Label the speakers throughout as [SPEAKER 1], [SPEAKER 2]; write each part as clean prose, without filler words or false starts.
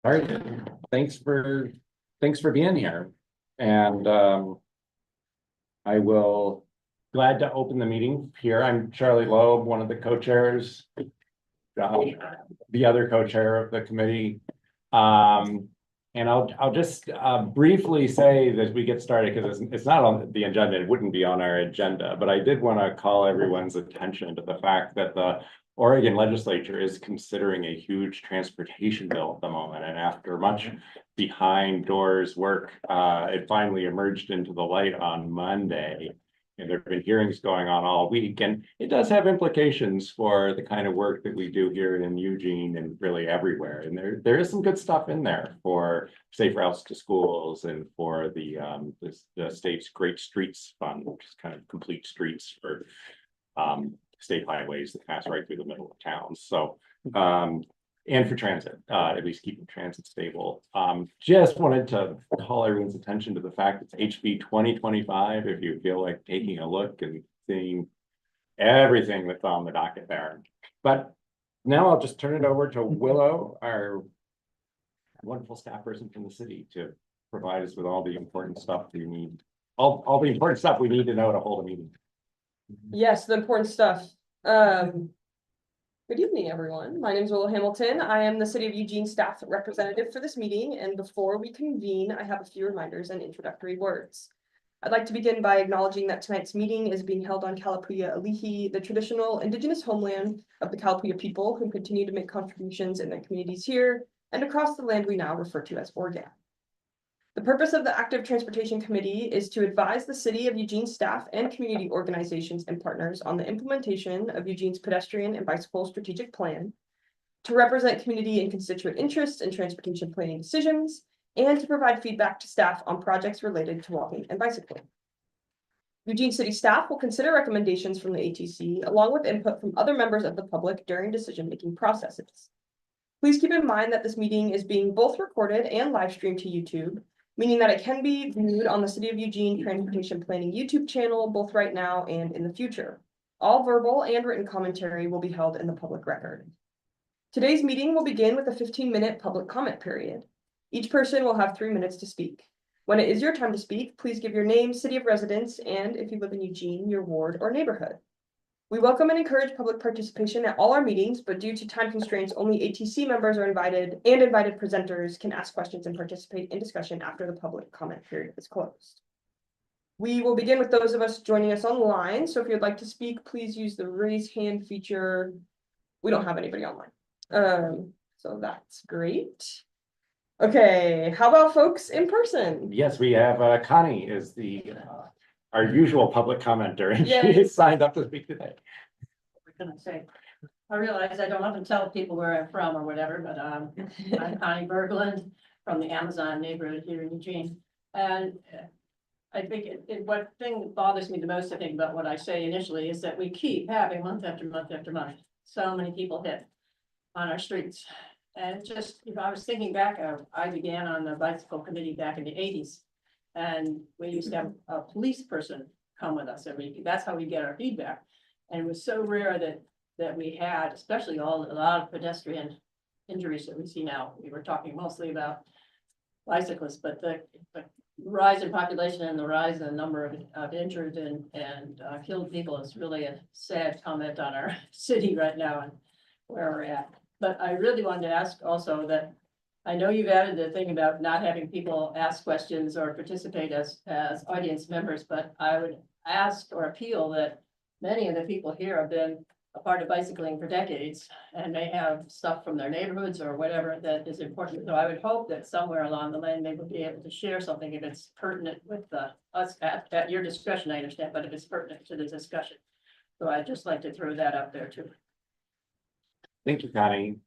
[SPEAKER 1] All right, thanks for being here. And I will glad to open the meeting here. I'm Charlie Loeb, one of the co-chairs. Josh, the other co-chair of the committee. And I'll just briefly say that we get started because it's not on the agenda. It wouldn't be on our agenda, but I did want to call everyone's attention to the fact that the Oregon legislature is considering a huge transportation bill at the moment. And after much behind doors work, it finally emerged into the light on Monday. And there have been hearings going on all week, and it does have implications for the kind of work that we do here in Eugene and really everywhere. And there is some good stuff in there for safe routes to schools and for the state's Great Streets Fund, which is kind of complete streets for state highways that pass right through the middle of town. So and for transit, at least keeping transit stable. Just wanted to call everyone's attention to the fact it's HB 2025. If you feel like taking a look and seeing everything that's on the docket there. But now I'll just turn it over to Willow, our wonderful staff person from the city, to provide us with all the important stuff you need, all the important stuff we need to know to hold a meeting.
[SPEAKER 2] Yes, the important stuff. Good evening, everyone. My name is Willow Hamilton. I am the City of Eugene staff representative for this meeting, and before we convene, I have a few reminders and introductory words. I'd like to begin by acknowledging that tonight's meeting is being held on Kalapuya Alihi, the traditional indigenous homeland of the Kalapuya people who continue to make contributions in their communities here and across the land we now refer to as Oregon. The purpose of the Active Transportation Committee is to advise the City of Eugene staff and community organizations and partners on the implementation of Eugene's pedestrian and bicycle strategic plan, to represent community and constituent interests in transportation planning decisions, and to provide feedback to staff on projects related to walking and bicycling. Eugene City staff will consider recommendations from the ATC along with input from other members of the public during decision-making processes. Please keep in mind that this meeting is being both recorded and live streamed to YouTube, meaning that it can be viewed on the City of Eugene Transportation Planning YouTube channel, both right now and in the future. All verbal and written commentary will be held in the public record. Today's meeting will begin with a 15-minute public comment period. Each person will have 3 minutes to speak. When it is your time to speak, please give your name, city of residence, and if you live in Eugene, your ward or neighborhood. We welcome and encourage public participation at all our meetings, but due to time constraints, only ATC members are invited, and invited presenters can ask questions and participate in discussion after the public comment period is closed. We will begin with those of us joining us online. So if you'd like to speak, please use the raise hand feature. We don't have anybody online. So that's great. Okay, how about folks in person?
[SPEAKER 1] Yes, we have Connie is the our usual public commenter, and
[SPEAKER 2] Yay.
[SPEAKER 1] she signed up to speak today.
[SPEAKER 3] We're gonna say, I realize I don't often tell people where I'm from or whatever, but I'm Connie Berglund from the Amazon neighborhood here in Eugene. And I think what thing that bothers me the most, I think, about what I say initially is that we keep having month after month after month, so many people hit on our streets. And just, if I was thinking back, I began on the bicycle committee back in the 80s. And we used to have a police person come with us every week. That's how we get our feedback. And it was so rare that we had, especially a lot of pedestrian injuries that we see now. We were talking mostly about bicyclists, but the rise in population and the rise in the number of injured and killed people is really a sad comment on our city right now and where we're at. But I really wanted to ask also that I know you've added the thing about not having people ask questions or participate as audience members, but I would ask or appeal that many of the people here have been a part of bicycling for decades and may have stuff from their neighborhoods or whatever that is important. So I would hope that somewhere along the line, they would be able to share something if it's pertinent with us at your discretion, I understand, but if it's pertinent to the discussion. So I'd just like to throw that up there too.
[SPEAKER 1] Thank you, Connie.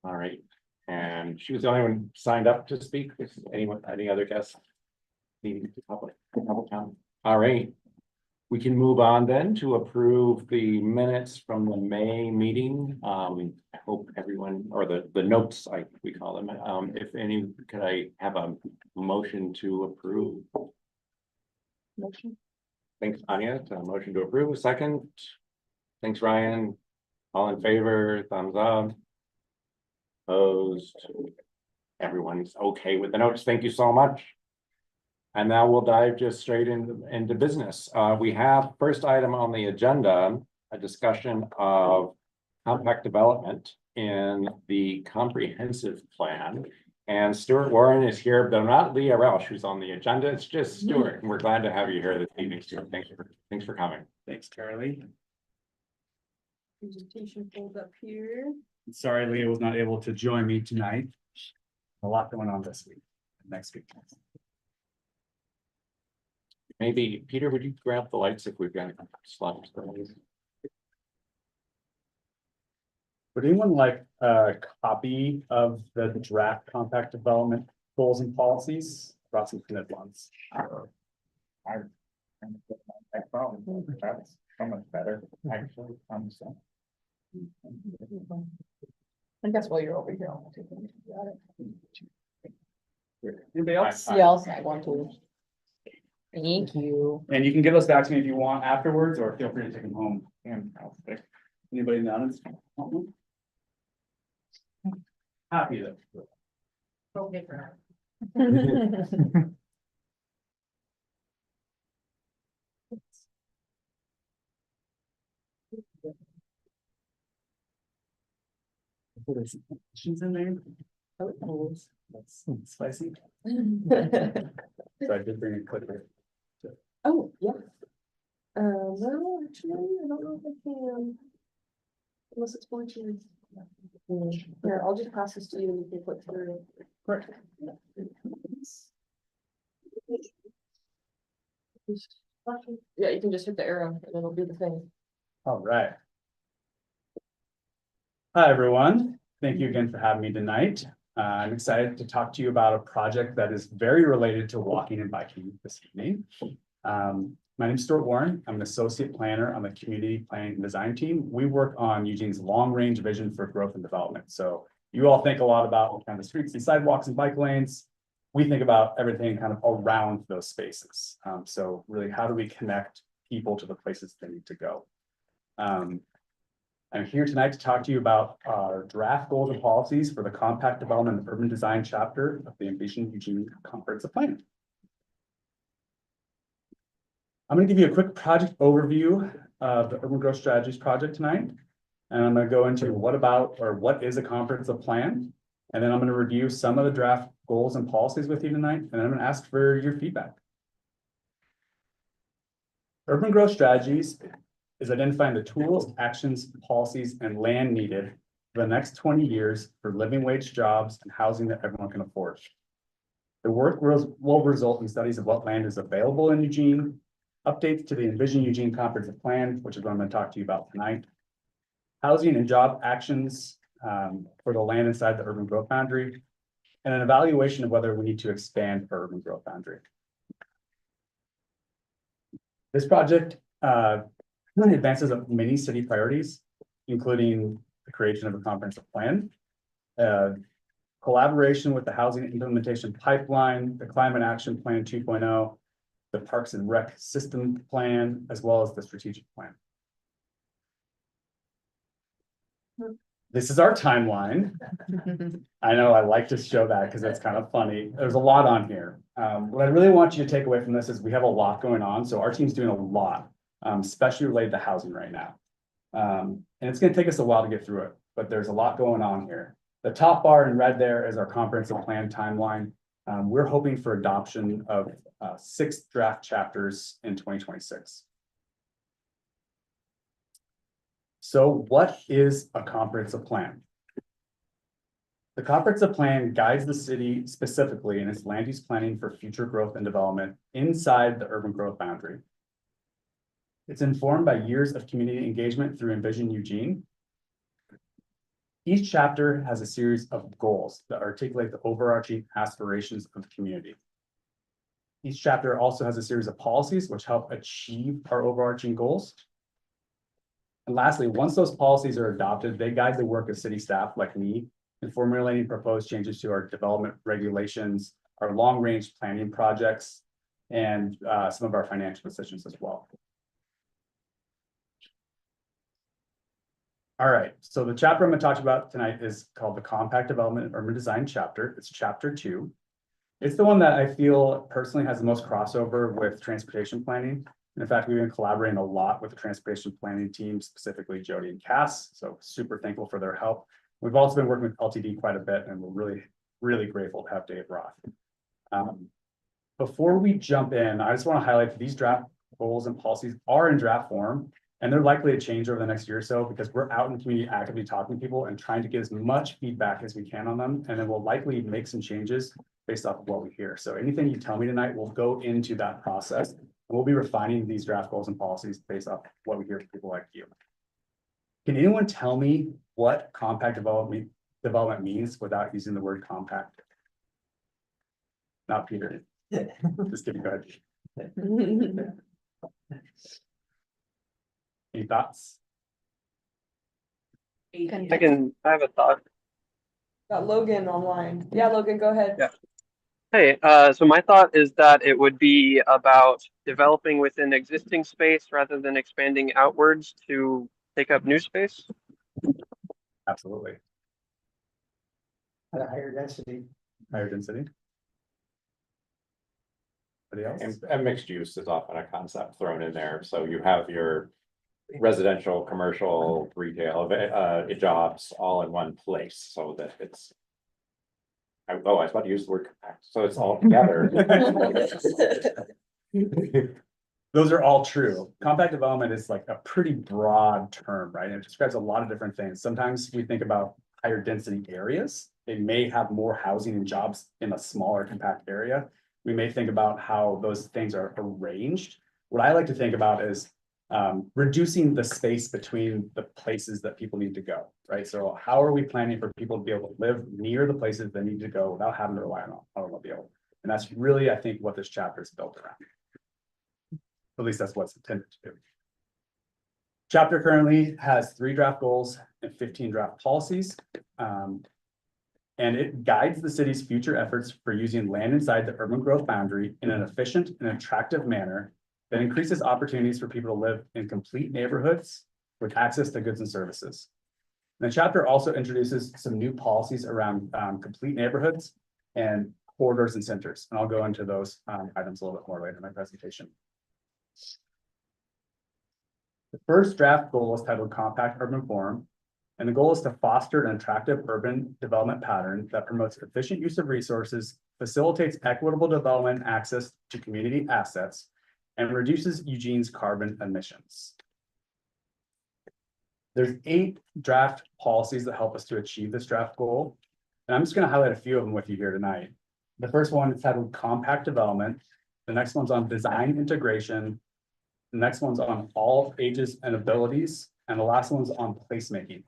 [SPEAKER 1] All right, and she was the only one signed up to speak. Is anyone, any other guests needing to public comment? All right, we can move on then to approve the minutes from the May meeting. I hope everyone, or the notes, we call them. If any, could I have a motion to approve?
[SPEAKER 2] Motion.
[SPEAKER 1] Thanks, Anya. Motion to approve. Second. Thanks, Ryan. All in favor? Thumbs up. Opposed? Everyone's okay with the notes. Thank you so much. And now we'll dive just straight into business. We have first item on the agenda, a discussion of compact development in the comprehensive plan. And Stuart Warren is here, but not Leah Welsh, who's on the agenda. It's just Stuart, and we're glad to have you here this evening, Stuart. Thanks for coming.
[SPEAKER 4] Thanks, Charlie.
[SPEAKER 2] Presentation pulled up here.
[SPEAKER 4] Sorry, Leah was not able to join me tonight. A lot going on this week, next week.
[SPEAKER 1] Maybe, Peter, would you grab the lights if we've got slides?
[SPEAKER 4] Would anyone like a copy of the draft compact development goals and policies? Brought some printed ones.
[SPEAKER 5] That's so much better, actually, so.
[SPEAKER 6] I guess while you're over here, I'll take one.
[SPEAKER 4] Anybody else?
[SPEAKER 6] Yeah, I'll snag one too. Thank you.
[SPEAKER 4] And you can give those back to me if you want afterwards, or feel free to take them home.
[SPEAKER 5] And I'll stick.
[SPEAKER 4] Anybody in the audience? Happy to.
[SPEAKER 3] Okay for
[SPEAKER 4] There's some questions in there. That's spicy. So I did bring a clipper.
[SPEAKER 2] Oh, yeah. No, actually, I don't know if I can. Unless it's Bluetooth. Here, I'll just pass this to you and you can click through.
[SPEAKER 4] Correct.
[SPEAKER 2] Yeah, you can just hit the arrow and it'll do the thing.
[SPEAKER 4] All right. Hi, everyone. Thank you again for having me tonight. I'm excited to talk to you about a project that is very related to walking and biking this evening. My name is Stuart Warren. I'm an associate planner on the community planning and design team. We work on Eugene's long-range vision for growth and development. So you all think a lot about kind of streets and sidewalks and bike lanes. We think about everything kind of around those spaces. So really, how do we connect people to the places they need to go? I'm here tonight to talk to you about our draft goals and policies for the compact development and urban design chapter of the Envision Eugene Comprehensive Plan. I'm going to give you a quick project overview of the Urban Growth Strategies project tonight. And I'm going to go into what is a comprehensive plan. And then I'm going to review some of the draft goals and policies with you tonight. And then I'm going to ask for your feedback. Urban Growth Strategies is identifying the tools, actions, policies, and land needed for the next 20 years for living wage jobs and housing that everyone can afford. The work will result in studies of what land is available in Eugene, updates to the Envision Eugene Comprehensive Plan, which is what I'm going to talk to you about tonight, housing and job actions for the land inside the urban growth boundary, and an evaluation of whether we need to expand our urban growth boundary. This project really advances of many city priorities, including the creation of a comprehensive plan, collaboration with the Housing Implementation Pipeline, the Climate Action Plan 2.0, the Parks and Rec System Plan, as well as the Strategic Plan. This is our timeline. I know I like to show that because it's kind of funny. There's a lot on here. What I really want you to take away from this is we have a lot going on. So our team's doing a lot, especially related to housing right now. And it's going to take us a while to get through it, but there's a lot going on here. The top bar in red there is our comprehensive plan timeline. We're hoping for adoption of 6 draft chapters in 2026. So what is a comprehensive plan? The comprehensive plan guides the city specifically in its land use planning for future growth and development inside the urban growth boundary. It's informed by years of community engagement through Envision Eugene. Each chapter has a series of goals that articulate the overarching aspirations of the community. Each chapter also has a series of policies which help achieve our overarching goals. And lastly, once those policies are adopted, they guide the work of city staff like me in formulating proposed changes to our development regulations, our long-range planning projects, and some of our financial decisions as well. All right, so the chapter I'm gonna talk about tonight is called the Compact Development and Urban Design chapter. It's chapter 2. It's the one that I feel personally has the most crossover with transportation planning. And in fact, we've been collaborating a lot with the transportation planning team, specifically Jody and Cass. So super thankful for their help. We've also been working with LTD quite a bit, and we're really grateful to have Dave Roth. Before we jump in, I just want to highlight that these draft goals and policies are in draft form, and they're likely to change over the next year or so because we're out in the community actively talking to people and trying to get as much feedback as we can on them. And then we'll likely make some changes based off of what we hear. So anything you tell me tonight will go into that process. And we'll be refining these draft goals and policies based off what we hear from people like you. Can anyone tell me what compact development means without using the word compact? Not Peter. Just kidding, go ahead. Any thoughts?
[SPEAKER 7] I have a thought.
[SPEAKER 2] Got Logan online. Yeah, Logan, go ahead.
[SPEAKER 7] Yeah. Hey, so my thought is that it would be about developing within existing space rather than expanding outwards to take up new space.
[SPEAKER 4] Absolutely.
[SPEAKER 8] At a higher density.
[SPEAKER 4] Higher density. Anybody else?
[SPEAKER 1] And mixed use is often a concept thrown in there, so you have your residential, commercial, retail, jobs all in one place, so that it's. I was about to use the word compact, so it's all together.
[SPEAKER 4] Those are all true. Compact development is like a pretty broad term, right? It describes a lot of different things. Sometimes we think about higher density areas. They may have more housing and jobs in a smaller compact area. We may think about how those things are arranged. What I like to think about is reducing the space between the places that people need to go, right? So how are we planning for people to be able to live near the places they need to go without having to rely on an automobile? And that's really, I think, what this chapter is built around. At least that's what's intended to do. Chapter currently has 3 draft goals and 15 draft policies. And it guides the city's future efforts for using land inside the urban growth boundary in an efficient and attractive manner that increases opportunities for people to live in complete neighborhoods with access to goods and services. And the chapter also introduces some new policies around complete neighborhoods and corridors and centers. And I'll go into those items a little bit more later in my presentation. The first draft goal is titled Compact Urban Forum. And the goal is to foster an attractive urban development pattern that promotes efficient use of resources, facilitates equitable development and access to community assets, and reduces Eugene's carbon emissions. There's 8 draft policies that help us to achieve this draft goal. And I'm just going to highlight a few of them with you here tonight. The first one is titled Compact Development. The next one's on design integration. The next one's on all ages and abilities. And the last one's on placemaking.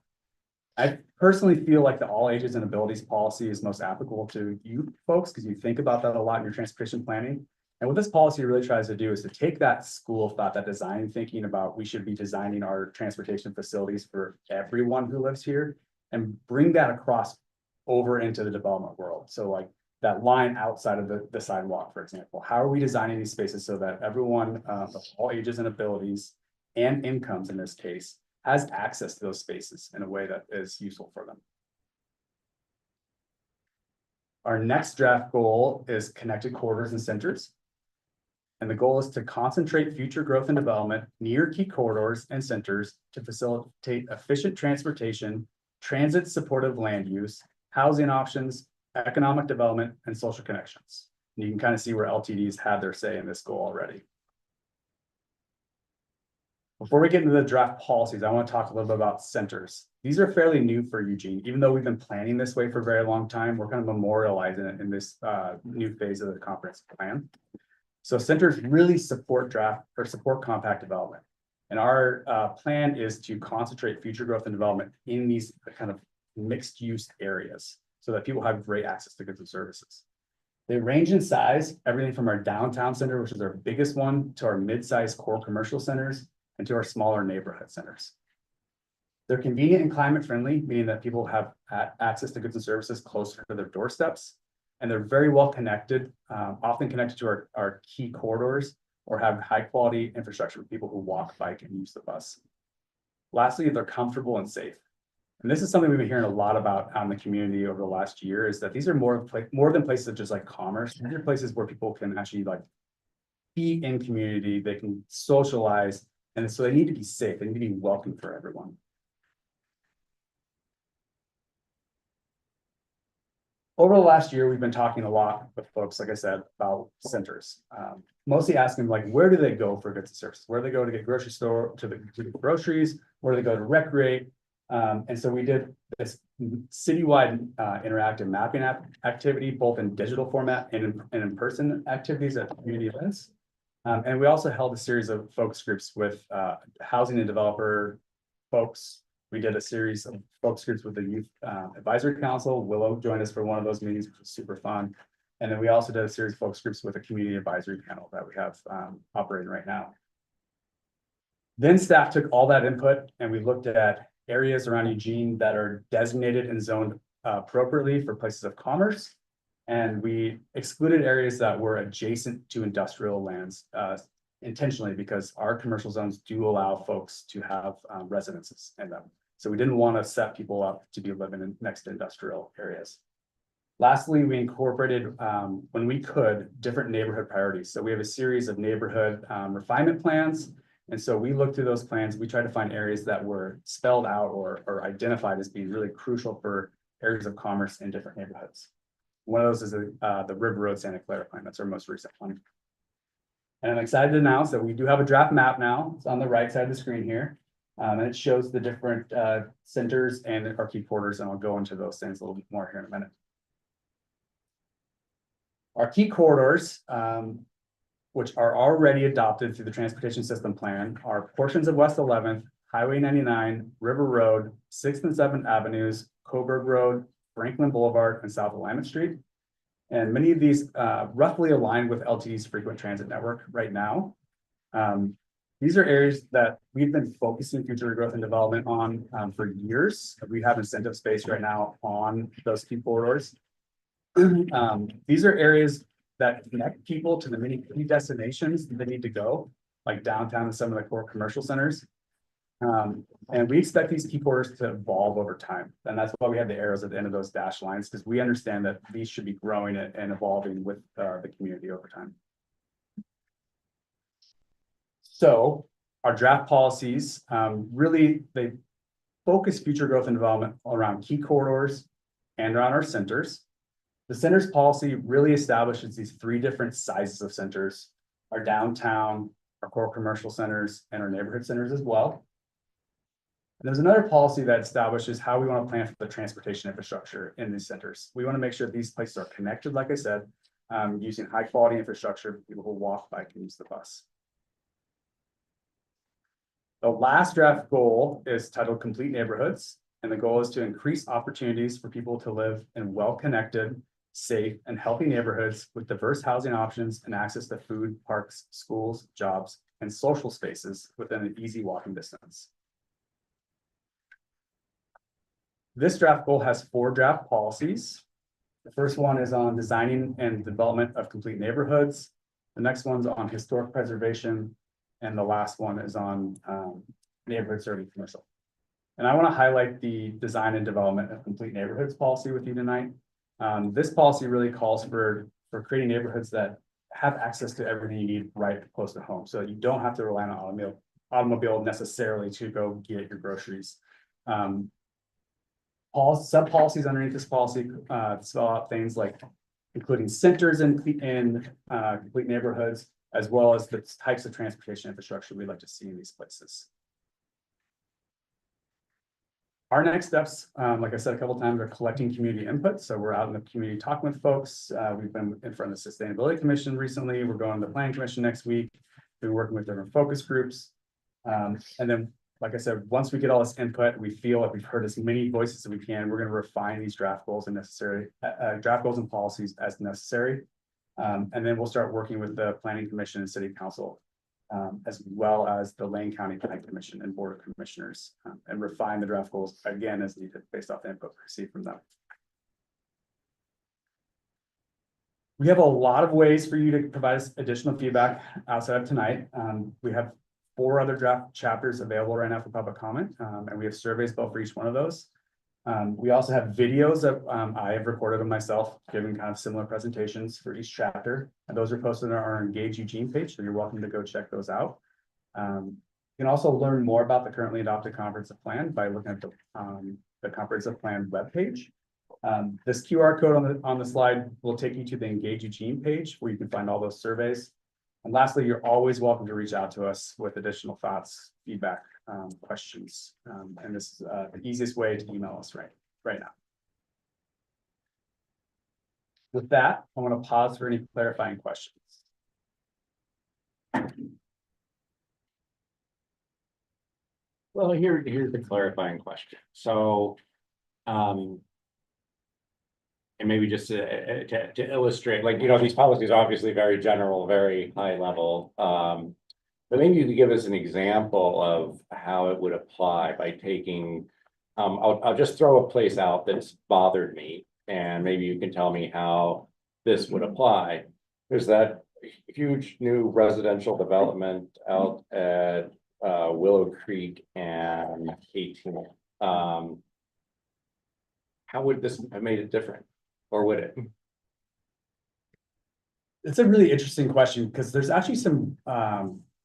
[SPEAKER 4] I personally feel like the all ages and abilities policy is most applicable to you folks because you think about that a lot in your transportation planning. And what this policy really tries to do is to take that school of thought, that design thinking about we should be designing our transportation facilities for everyone who lives here and bring that across over into the development world. So like that line outside of the sidewalk, for example, how are we designing these spaces so that everyone of all ages and abilities and incomes in this case has access to those spaces in a way that is useful for them. Our next draft goal is connected corridors and centers. And the goal is to concentrate future growth and development near key corridors and centers to facilitate efficient transportation, transit supportive land use, housing options, economic development, and social connections. And you can kind of see where LTDs had their say in this goal already. Before we get into the draft policies, I want to talk a little bit about centers. These are fairly new for Eugene. Even though we've been planning this way for a very long time, we're kind of memorializing it in this new phase of the comprehensive plan. So centers really support compact development. And our plan is to concentrate future growth and development in these kind of mixed use areas so that people have great access to goods and services. They range in size, everything from our downtown center, which is our biggest one, to our mid-sized core commercial centers, and to our smaller neighborhood centers. They're convenient and climate friendly, meaning that people have access to goods and services closer to their doorsteps. And they're very well connected, often connected to our key corridors or have high quality infrastructure for people who walk, bike, and use the bus. Lastly, they're comfortable and safe. And this is something we've been hearing a lot about out in the community over the last year, is that these are more than places of just like commerce. These are places where people can actually like be in community, they can socialize, and so they need to be safe, they need to be welcome for everyone. Over the last year, we've been talking a lot with folks, like I said, about centers. Mostly asking like, where do they go for goods and services? Where do they go to get grocery store, to get groceries? Where do they go to recreate? And so we did this citywide interactive mapping activity, both in digital format and in-person activities at community events. And we also held a series of focus groups with housing and developer folks. We did a series of focus groups with the Youth Advisory Council. Willow joined us for one of those meetings, which was super fun. And then we also did a series of focus groups with a community advisory panel that we have operating right now. Then staff took all that input and we looked at areas around Eugene that are designated and zoned appropriately for places of commerce. And we excluded areas that were adjacent to industrial lands intentionally, because our commercial zones do allow folks to have residences in them. So we didn't want to set people up to be living in next to industrial areas. Lastly, we incorporated, when we could, different neighborhood priorities. So we have a series of neighborhood refinement plans. And so we looked through those plans. We tried to find areas that were spelled out or identified as being really crucial for areas of commerce in different neighborhoods. One of those is the River Road Santa Clara plan. That's our most recent one. And I'm excited to announce that we do have a draft map now. It's on the right side of the screen here. And it shows the different centers and our key corridors, and I'll go into those things a little bit more here in a minute. Our key corridors, which are already adopted through the transportation system plan, are portions of West 11th, Highway 99, River Road, 6th and 7th Avenues, Coburg Road, Franklin Boulevard, and South Alignment Street. And many of these roughly align with LTD's frequent transit network right now. These are areas that we've been focusing future growth and development on for years. We have incentive space right now on those key corridors. These are areas that connect people to the many key destinations that they need to go, like downtown and some of the core commercial centers. And we expect these key corridors to evolve over time. And that's why we have the arrows at the end of those dashed lines, because we understand that these should be growing and evolving with the community over time. So our draft policies, really, they focus future growth and development around key corridors and around our centers. The centers policy really establishes these three different sizes of centers: our downtown, our core commercial centers, and our neighborhood centers as well. And there's another policy that establishes how we want to plan for the transportation infrastructure in these centers. We want to make sure these places are connected, like I said, using high quality infrastructure for people who walk, bike, and use the bus. The last draft goal is titled Complete Neighborhoods, and the goal is to increase opportunities for people to live in well-connected, safe, and healthy neighborhoods with diverse housing options and access to food, parks, schools, jobs, and social spaces within an easy walking distance. This draft goal has 4 draft policies. The first one is on designing and development of complete neighborhoods. The next one's on historic preservation. And the last one is on neighborhood serving commercial. And I want to highlight the design and development of complete neighborhoods policy with you tonight. This policy really calls for creating neighborhoods that have access to everything you need right close to home, so you don't have to rely on an automobile necessarily to go get your groceries. Sub policies underneath this policy spell out things like including centers in complete neighborhoods, as well as the types of transportation infrastructure we'd like to see in these places. Our next steps, like I said a couple of times, are collecting community input. So we're out in the community talking with folks. We've been in front of the Sustainability Commission recently. We're going to the Planning Commission next week. We're working with different focus groups. And then, like I said, once we get all this input, we feel like we've heard as many voices as we can. We're going to refine these draft goals and policies as necessary. And then we'll start working with the Planning Commission and City Council, as well as the Lane County Planning Commission and Board of Commissioners, and refine the draft goals again as needed based off the input we receive from them. We have a lot of ways for you to provide us additional feedback outside of tonight. We have 4 other draft chapters available right now for public comment, and we have surveys built for each one of those. We also have videos that I have recorded of myself giving kind of similar presentations for each chapter. And those are posted on our Engage Eugene page, so you're welcome to go check those out. You can also learn more about the currently adopted comprehensive plan by looking at the comprehensive plan webpage. This QR code on the slide will take you to the Engage Eugene page where you can find all those surveys. And lastly, you're always welcome to reach out to us with additional thoughts, feedback, questions. And this is the easiest way to email us right now. With that, I want to pause for any clarifying questions.
[SPEAKER 1] Well, here's the clarifying question. So, and maybe just to illustrate, like, you know, these policies are obviously very general, very high level. But maybe you could give us an example of how it would apply by taking, I'll just throw a place out that's bothered me, and maybe you can tell me how this would apply. There's that huge new residential development out at Willow Creek and 18. How would this have made it different, or would it?
[SPEAKER 4] It's a really interesting question because there's actually some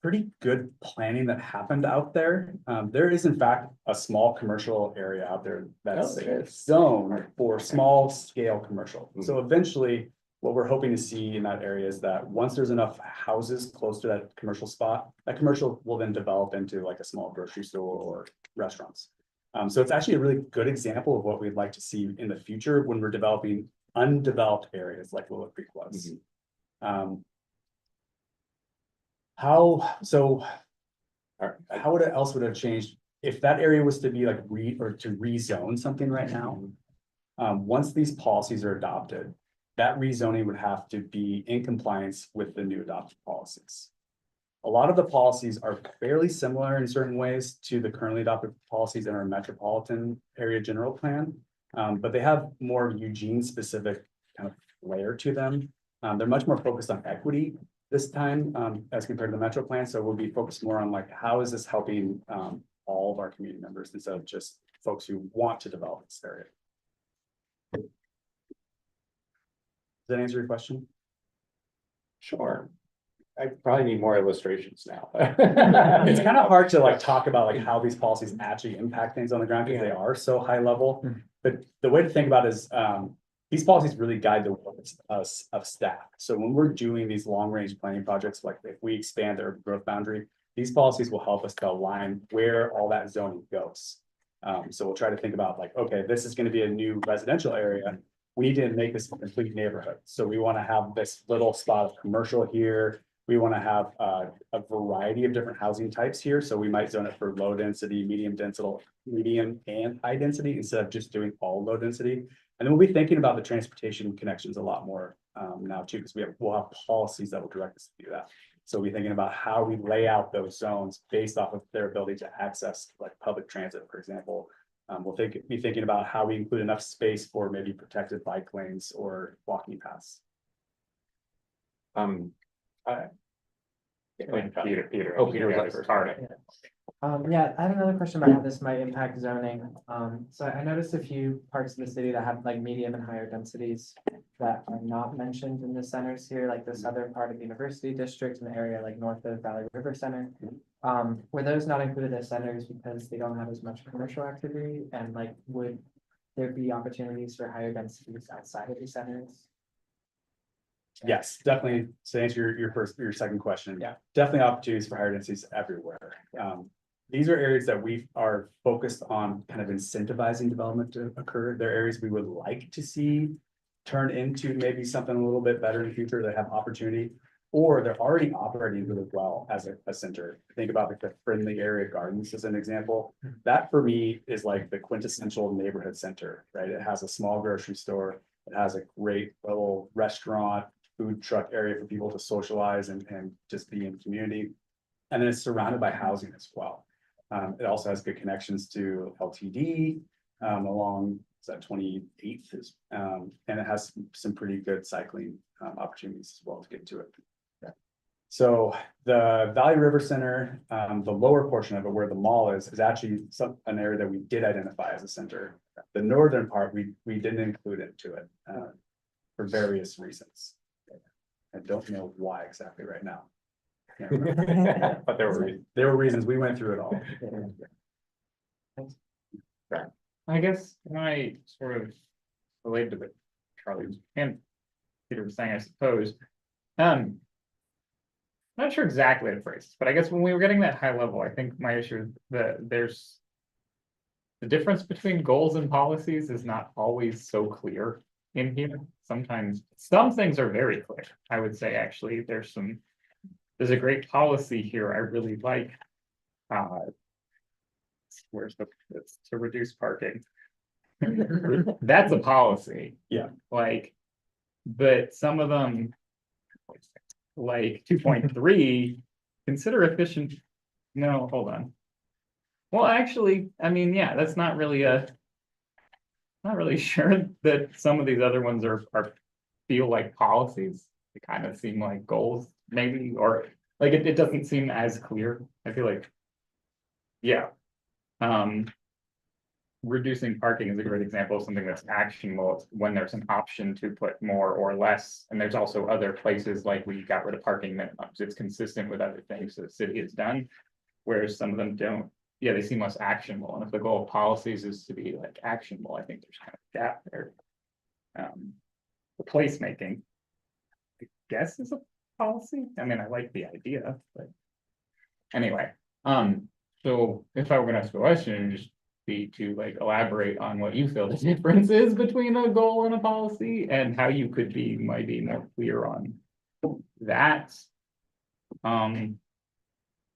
[SPEAKER 4] pretty good planning that happened out there. There is in fact a small commercial area out there that's zoned for small scale commercial. So eventually, what we're hoping to see in that area is that once there's enough houses close to that commercial spot, that commercial will then develop into like a small grocery store or restaurants. So it's actually a really good example of what we'd like to see in the future when we're developing undeveloped areas like Willow Creek was. How would it else would have changed if that area was to be like to rezone something right now? Once these policies are adopted, that rezoning would have to be in compliance with the new adopted policies. A lot of the policies are fairly similar in certain ways to the currently adopted policies in our metropolitan area general plan, but they have more Eugene specific kind of layer to them. They're much more focused on equity this time as compared to the metro plan. So we'll be focused more on like, how is this helping all of our community members instead of just folks who want to develop this area. Does that answer your question?
[SPEAKER 1] Sure. I probably need more illustrations now.
[SPEAKER 4] It's kind of hard to like talk about like how these policies actually impact things on the ground because they are so high level. But the way to think about it is these policies really guide the work of staff. So when we're doing these long range planning projects, like if we expand the urban growth boundary, these policies will help us to align where all that zoning goes. So we'll try to think about like, okay, this is going to be a new residential area. We need to make this a complete neighborhood. So we want to have this little spot of commercial here. We want to have a variety of different housing types here. So we might zone it for low density, medium and high density instead of just doing all low density. And then we'll be thinking about the transportation connections a lot more now too, because we'll have policies that will direct us to do that. So we'll be thinking about how we lay out those zones based off of their ability to access like public transit, for example. We'll be thinking about how we include enough space for maybe protected bike lanes or walking paths.
[SPEAKER 5] Peter.
[SPEAKER 1] Oh, Peter was up first.
[SPEAKER 5] Sorry.
[SPEAKER 9] Yeah, I have another question about how this might impact zoning. So I noticed a few parts of the city that have like medium and higher densities that are not mentioned in the centers here, like the southern part of the University District and the area like north of Valley River Center. Were those not included as centers because they don't have as much commercial activity? And like, would there be opportunities for higher densities outside of the centers?
[SPEAKER 4] Yes, definitely. To answer your second question,
[SPEAKER 9] Yeah,
[SPEAKER 4] definitely opportunities for higher densities everywhere. These are areas that we are focused on kind of incentivizing development to occur. They're areas we would like to see turn into maybe something a little bit better in the future that have opportunity, or they're already operating really well as a center. Think about like the Friendly Area Gardens as an example. That for me is like the quintessential neighborhood center, right? It has a small grocery store. It has a great little restaurant, food truck area for people to socialize and just be in community. And then it's surrounded by housing as well. It also has good connections to LTD along 28th, and it has some pretty good cycling opportunities as well to get to it. So the Valley River Center, the lower portion of it where the mall is actually an area that we did identify as a center. The northern part, we didn't include into it, for various reasons. I don't know why exactly right now. Can't remember.
[SPEAKER 1] But there were reasons.
[SPEAKER 4] There were reasons, we went through it all.
[SPEAKER 5] I guess, can I sort of relate to what Charlie and Peter was saying, I suppose. Not sure exactly how to phrase this, but I guess when we were getting that high level, I think my issue is that there's the difference between goals and policies is not always so clear in here. Sometimes some things are very clear. I would say actually there's a great policy here I really like. Where's it's to reduce parking. That's a policy.
[SPEAKER 4] Yeah.
[SPEAKER 5] Like, but some of them, like 2.3, consider efficient. No, hold on. Well, actually, I mean, yeah, that's not really not really sure that some of these other ones are feel like policies. They kind of seem like goals, maybe, or like it doesn't seem as clear. I feel like, yeah. Reducing parking is a great example of something that's actionable. It's when there's an option to put more or less. And there's also other places like we got rid of parking minimums. It's consistent with other things the city has done, whereas some of them don't. Yeah, they seem less actionable. And if the goal of policies is to be like actionable, I think there's kind of a gap there. The placemaking, I guess, is a policy. I mean, I like the idea, but anyway. So if I were gonna ask a question, it'd just be to like elaborate on what you feel the difference is between a goal and a policy and how you could be maybe more clear on that.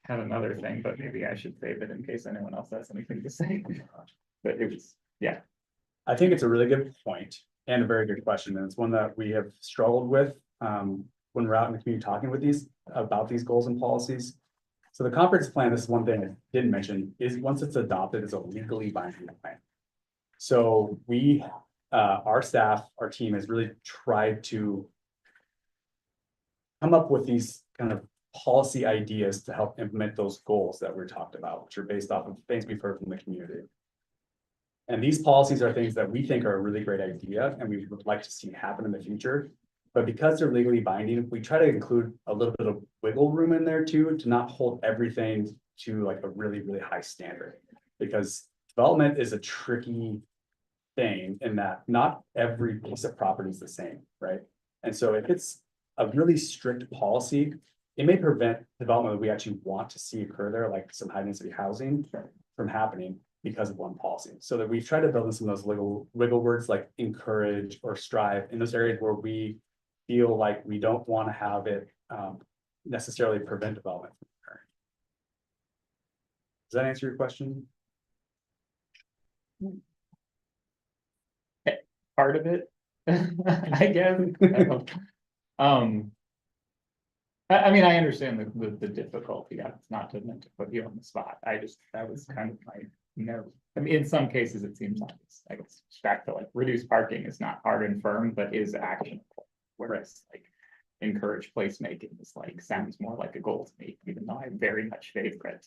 [SPEAKER 5] Had another thing, but maybe I should save it in case anyone else has anything to say. But it was, yeah.
[SPEAKER 4] I think it's a really good point and a very good question, and it's one that we have struggled with when we're out in the community talking with about these goals and policies. So the comprehensive plan, this is one thing I didn't mention, is once it's adopted, it's a legally binding plan. So we, our staff, our team has really tried to come up with these kind of policy ideas to help implement those goals that we're talked about, which are based off of things we've heard from the community. And these policies are things that we think are a really great idea and we would like to see happen in the future. But because they're legally binding, we try to include a little bit of wiggle room in there too, to not hold everything to like a really, really high standard. Because development is a tricky thing in that not every piece of property is the same, right? And so if it's a really strict policy, it may prevent development that we actually want to see occur there, like some high density housing from happening because of one policy. So that we've tried to build in some of those wiggle words like encourage or strive in those areas where we feel like we don't want to have it necessarily prevent development from occurring. Does that answer your question?
[SPEAKER 5] Part of it, I guess. I mean, I understand the difficulty. It's not meant to put you on the spot. That was kind of my note. I mean, in some cases, it seems obvious. I guess back to like reduce parking is not hard and firm, but is actionable. Whereas like encourage placemaking is like sounds more like a goal to me, even though I very much favor it.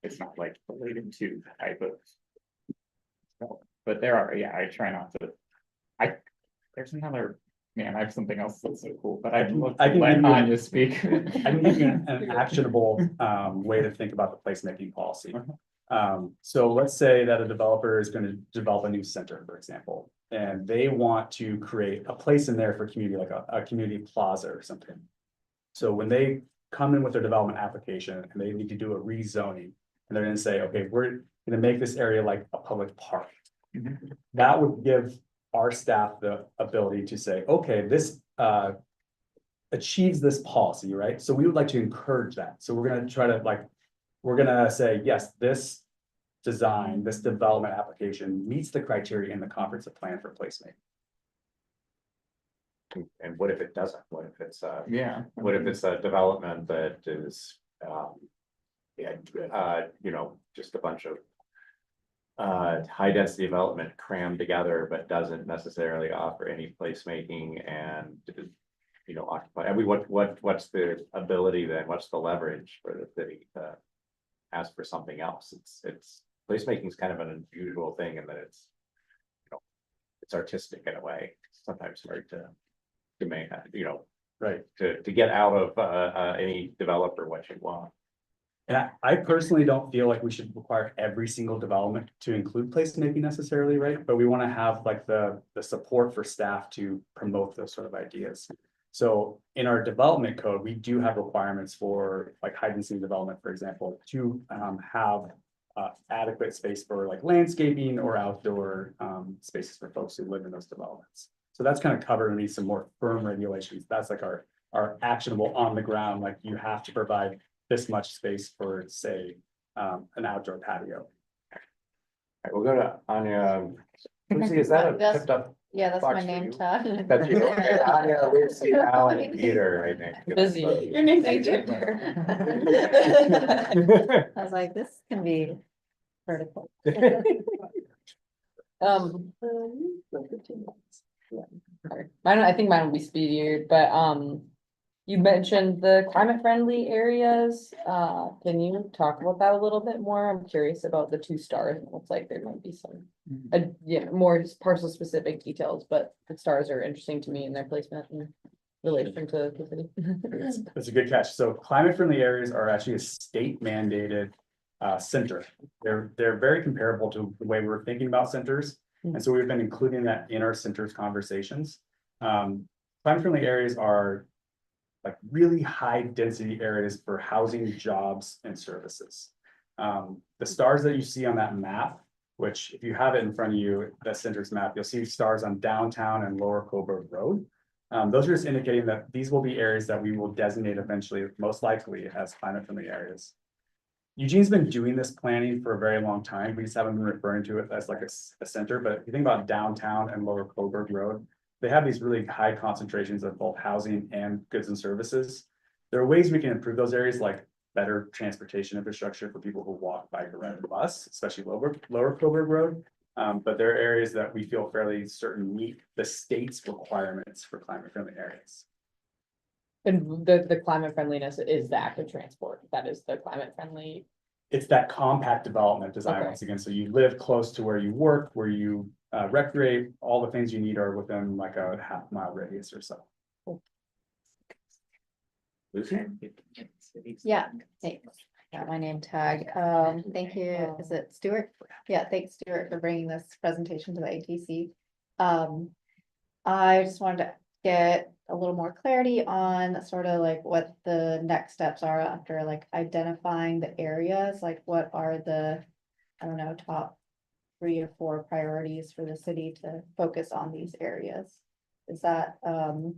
[SPEAKER 5] It's not like related to the type of. But there are, yeah, I try not to. There's another. Man, I have something else that's so cool, but I can let Anya speak.
[SPEAKER 4] I can give you an actionable way to think about the placemaking policy. So let's say that a developer is going to develop a new center, for example, and they want to create a place in there for community, like a community plaza or something. So when they come in with their development application and they need to do a rezoning, and they're going to say, okay, we're going to make this area like a public park. That would give our staff the ability to say, okay, this achieves this policy, right? So we would like to encourage that. So we're going to try to we're going to say, yes, this design, this development application meets the criteria in the comprehensive plan for placemaking.
[SPEAKER 1] And what if it doesn't? What if it's
[SPEAKER 5] Yeah.
[SPEAKER 1] what if it's a development that is just a bunch of high density development crammed together, but doesn't necessarily offer any placemaking and occupy, I mean, what's the ability then, what's the leverage for the city to ask for something else? It's, placemaking is kind of an unusual thing in that it's, it's artistic in a way, sometimes hard to make,
[SPEAKER 4] Right.
[SPEAKER 1] to get out of, any developer what you want.
[SPEAKER 4] And I personally don't feel like we should require every single development to include placemaking necessarily, right? But we want to have like the support for staff to promote those sort of ideas. So in our development code, we do have requirements for like high density development, for example, to have adequate space for like landscaping or outdoor spaces for folks who live in those developments. So that's kind of covered underneath some more firm regulations. That's like our actionable on the ground, like you have to provide this much space for, say, an outdoor patio.
[SPEAKER 1] All right, we'll go to Anya. Lucy, is that a
[SPEAKER 6] That's-
[SPEAKER 1] tipped up?
[SPEAKER 6] Yeah, that's
[SPEAKER 1] Box
[SPEAKER 6] my
[SPEAKER 1] for
[SPEAKER 6] name
[SPEAKER 1] you?
[SPEAKER 6] tag.
[SPEAKER 1] That's you. Okay, Anya, Lucy, Alan, and Peter, I think.
[SPEAKER 6] Busy.
[SPEAKER 2] Your name's AJ.
[SPEAKER 6] I was like, this can be vertical. I think mine will be speedier, but, you mentioned the climate friendly areas. Can you talk about that a little bit more? I'm curious about the 2 stars. It looks like there might be some, more parcel specific details, but the stars are interesting to me in their placement and relation to the city.
[SPEAKER 4] That's a good catch. So climate friendly areas are actually a state mandated center. They're very comparable to the way we're thinking about centers. And so we've been including that in our centers conversations. Climate friendly areas are like really high density areas for housing, jobs, and services. The stars that you see on that map, which if you have it in front of you, that centers map, you'll see stars on downtown and Lower Coburg Road. Those are just indicating that these will be areas that we will designate eventually, most likely as climate friendly areas. Eugene's been doing this planning for a very long time. We just haven't been referring to it as like a center, but if you think about downtown and Lower Coburg Road, they have these really high concentrations of both housing and goods and services. There are ways we can improve those areas, like better transportation infrastructure for people who walk, bike, or ride a bus, especially Lower Coburg Road. But there are areas that we feel fairly certain meet the state's requirements for climate friendly areas.
[SPEAKER 6] And the climate friendliness is the active transport. That is the climate friendly.
[SPEAKER 4] It's that compact development design
[SPEAKER 6] Okay.
[SPEAKER 4] once again. So you live close to where you work, where you recreate, all the things you need are within like a half-mile radius or so.
[SPEAKER 1] Lucy?
[SPEAKER 6] Yeah, thanks. Got my name tag. Thank you. Is it Stuart? Yeah, thanks Stuart for bringing this presentation to the ATC. I just wanted to get a little more clarity on sort of like what the next steps are after like identifying the areas, like what are the, I don't know, top 3 or 4 priorities for the city to focus on these areas? Is that, and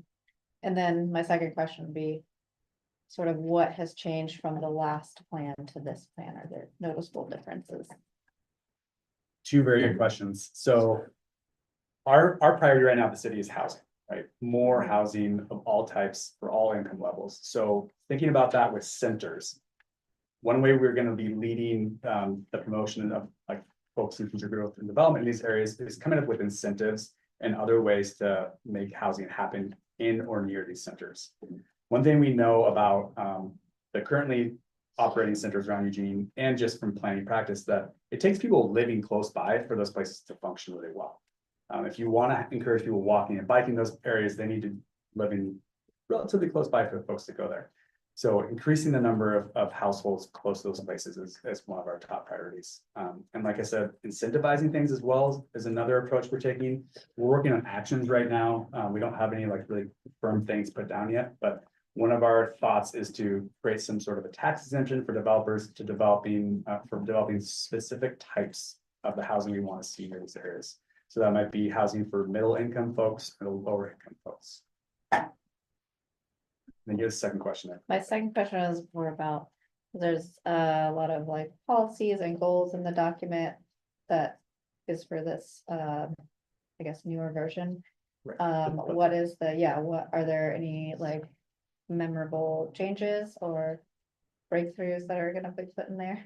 [SPEAKER 6] then my second question would be sort of what has changed from the last plan to this plan? Are there noticeable differences?
[SPEAKER 4] 2 very good questions. So our priority right now at the city is housing, right? More housing of all types for all income levels. So thinking about that with centers, one way we're going to be leading the promotion of like folks in future growth and development in these areas is coming up with incentives and other ways to make housing happen in or near these centers. One thing we know about the currently operating centers around Eugene and just from planning practice that it takes people living close by for those places to function really well. If you want to encourage people walking and biking those areas, they need to live in relatively close by for the folks to go there. So increasing the number of households close to those places is one of our top priorities. And like I said, incentivizing things as well is another approach we're taking. We're working on actions right now. We don't have any like really firm things put down yet, but one of our thoughts is to create some sort of a tax exemption for developers to developing specific types of the housing we want to see in these areas. So that might be housing for middle income folks or lower income folks. Then you have a second question there.
[SPEAKER 6] My second question is more about, there's a lot of like policies and goals in the document that is for this, I guess, newer version. What is what are there any like memorable changes or breakthroughs that are gonna be put in there?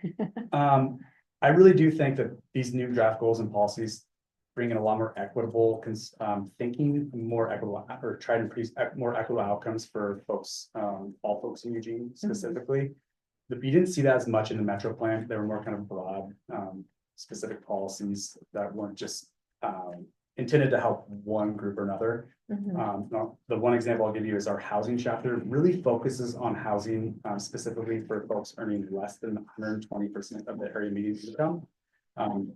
[SPEAKER 4] I really do think that these new draft goals and policies bring in a lot more equitable thinking, more equitable, or try to increase more equitable outcomes for folks, all folks in Eugene specifically. We didn't see that as much in the metro plan. They were more kind of broad, specific policies that weren't just intended to help one group or another. Now, the one example I'll give you is our housing chapter really focuses on housing specifically for folks earning less than 120% of the area median income.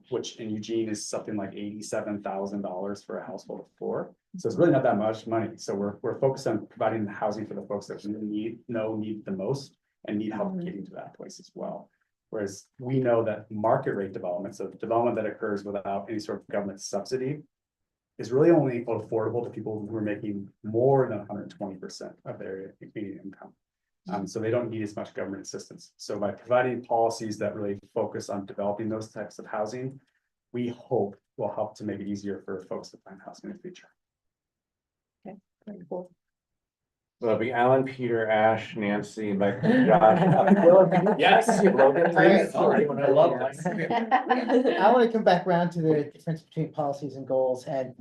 [SPEAKER 4] Which in Eugene is something like $87,000 for a household of four. So it's really not that much money. So we're focused on providing the housing for the folks that need the most and need help getting to that place as well. Whereas we know that market rate development, so development that occurs without any sort of government subsidy, is really only affordable to people who are making more than 120% of their median income. So they don't need as much government assistance. So by providing policies that really focus on developing those types of housing, we hope will help to make it easier for folks to find housing in the future.
[SPEAKER 6] Very cool.
[SPEAKER 1] So it'll be Alan, Peter, Ash, Nancy, Mike, Josh.
[SPEAKER 4] Yes.
[SPEAKER 1] Logan, please.
[SPEAKER 8] All right.
[SPEAKER 4] I love this.
[SPEAKER 8] I want to come back around to the difference between policies and goals. And,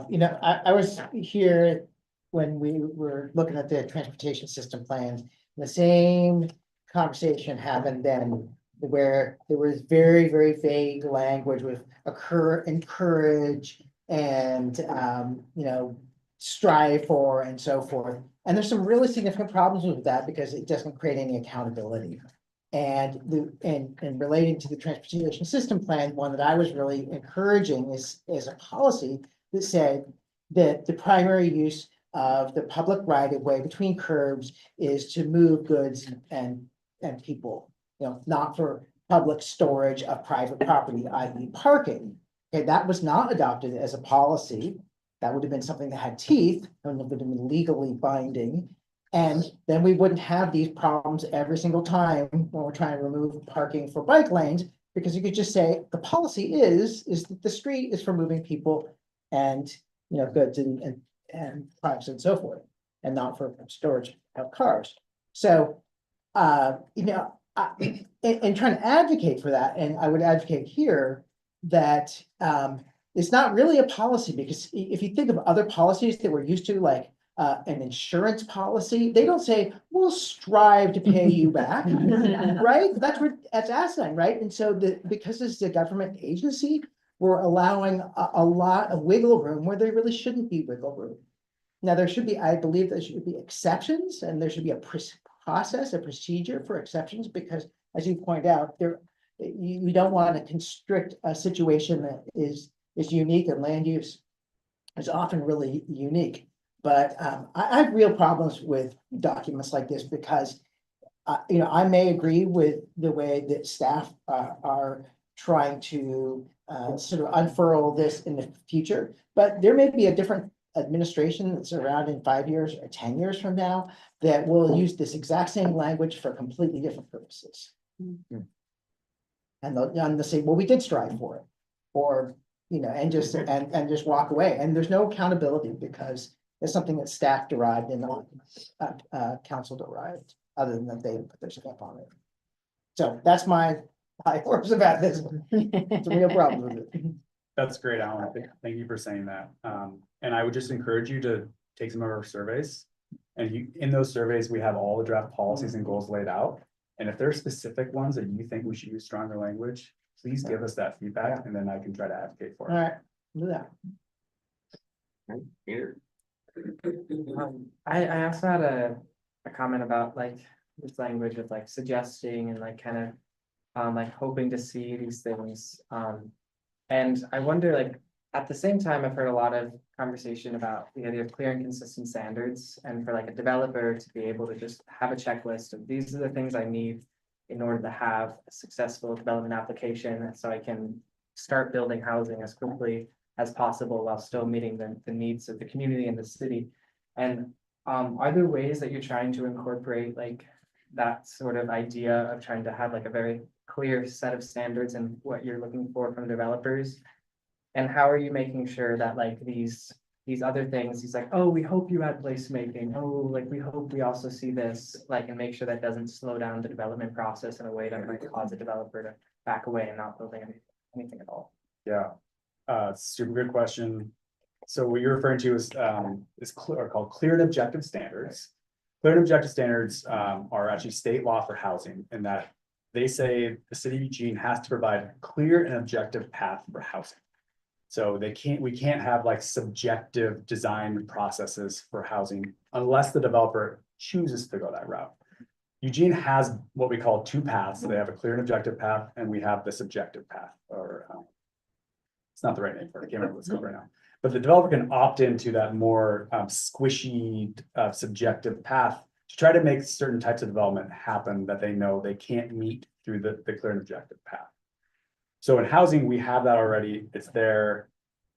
[SPEAKER 8] you know, I was here when we were looking at the transportation system plans, the same conversation happened then, where there was very, very vague language with encourage, and, you know, strive for, and so forth. And there's some really significant problems with that because it doesn't create any accountability. And relating to the transportation system plan, one that I was really encouraging is a policy that said that the primary use of the public right of way between curbs is to move goods and people, you know, not for public storage of private property, i.e. parking. Okay, that was not adopted as a policy. That would have been something that had teeth and would have been legally binding. And then we wouldn't have these problems every single time when we're trying to remove parking for bike lanes, because you could just say, the policy is that the street is for moving people and, you know, goods and products and so forth, and not for storage of cars. So, you know, in trying to advocate for that, and I would advocate here that it's not really a policy, because if you think of other policies that we're used to, like an insurance policy, they don't say, we'll strive to pay you back, right? That's asinine, right? And so because this is a government agency, we're allowing a lot of wiggle room where there really shouldn't be wiggle room. Now, there should be, I believe there should be exceptions, and there should be a process, a procedure for exceptions, because as you point out, you don't want to constrict a situation that is unique, and land use is often really unique. But I have real problems with documents like this because, you know, I may agree with the way that staff are trying to sort of unfurl this in the future, but there may be a different administration that's around in 5 years or 10 years from now that will use this exact same language for completely different purposes. And they'll say, well, we did strive for it, or, you know, and just walk away. And there's no accountability because it's something that staff derived and not council derived, other than that they put their stamp on it. So that's my high horse about this. It's a real problem with it.
[SPEAKER 4] That's great, Alan. Thank you for saying that. And I would just encourage you to take some of our surveys. And in those surveys, we have all the draft policies and goals laid out. And if there are specific ones that you think we should use stronger language, please give us that feedback, and then I can try to advocate for it.
[SPEAKER 8] All right, do that.
[SPEAKER 1] Peter.
[SPEAKER 9] I also had a comment about like this language of like suggesting and like kind of like hoping to see these things. And I wonder, like, at the same time, I've heard a lot of conversation about the idea of clear and consistent standards, and for like a developer to be able to just have a checklist of these are the things I need in order to have a successful development application, so I can start building housing as quickly as possible while still meeting the needs of the community and the city. And are there ways that you're trying to incorporate like that sort of idea of trying to have like a very clear set of standards and what you're looking for from developers? And how are you making sure that like these other things, he's like, oh, we hope you add placemaking, oh, like we hope we also see this, like, and make sure that doesn't slow down the development process in a way that might cause a developer to back away and not building anything at all?
[SPEAKER 4] Yeah. Super good question. So what you're referring to is called clear and objective standards. Clear and objective standards are actually state law for housing, in that they say the city of Eugene has to provide a clear and objective path for housing. So we can't have like subjective design processes for housing unless the developer chooses to go that route. Eugene has what we call two paths. So they have a clear and objective path, and we have the subjective path, or it's not the right name for it. I can't remember what it's called right now. But the developer can opt into that more squishy subjective path to try to make certain types of development happen that they know they can't meet through the clear and objective path. So in housing, we have that already. It's there.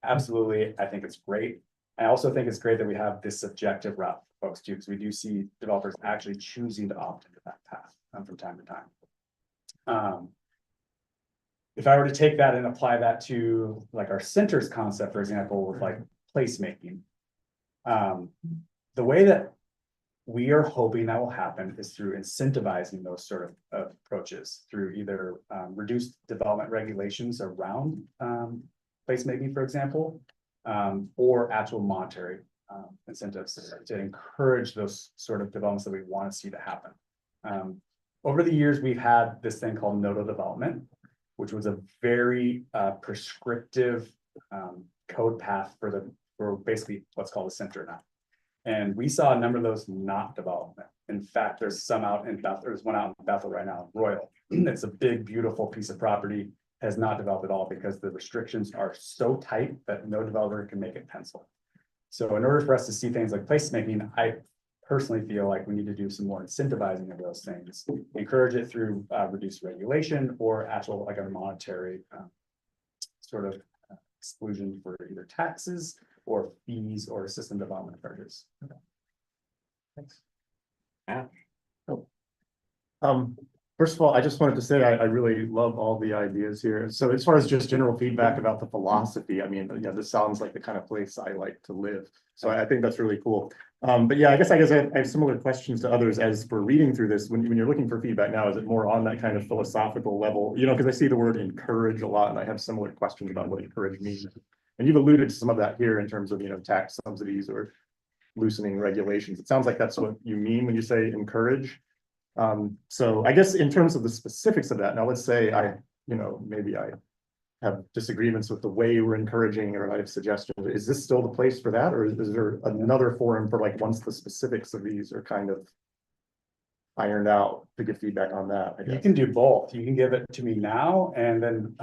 [SPEAKER 4] Absolutely. I think it's great. I also think it's great that we have this subjective route for folks too, because we do see developers actually choosing to opt into that path from time to time. If I were to take that and apply that to like our centers concept, for example, with like placemaking. The way that we are hoping that will happen is through incentivizing those sort of approaches through either reduced development regulations around placemaking, for example, or actual monetary incentives to encourage those sort of developments that we want to see to happen. Over the years, we've had this thing called nodal development, which was a very prescriptive code path for basically what's called a center now. And we saw a number of those not develop. In fact, there's some out in Bethel, there's one out in Bethel right now, Royal. It's a big, beautiful piece of property, has not developed at all because the restrictions are so tight that no developer can make it pencil. So in order for us to see things like placemaking, I personally feel like we need to do some more incentivizing of those things, encourage it through reduced regulation or actual like a monetary sort of exclusion for either taxes or fees or system development charges. Okay. Thanks.
[SPEAKER 1] Yeah.
[SPEAKER 10] First of all, I just wanted to say I really love all the ideas here. So as far as just general feedback about the philosophy, I mean, yeah, this sounds like the kind of place I like to live. So I think that's really cool. But yeah, I guess I have similar questions to others as for reading through this. When you're looking for feedback now, is it more on that kind of philosophical level? You know, because I see the word encourage a lot, and I have similar questions about what encourage means. And you've alluded to some of that here in terms of, you know, tax subsidies or loosening regulations. It sounds like that's what you mean when you say encourage. So I guess in terms of the specifics of that, now let's say maybe I have disagreements with the way we're encouraging, or I have suggestions. Is this still the place for that? Or is there another forum for like once the specifics of these are kind of ironed out to get feedback on that? I guess.
[SPEAKER 4] You can do both. You can give it to me now, and then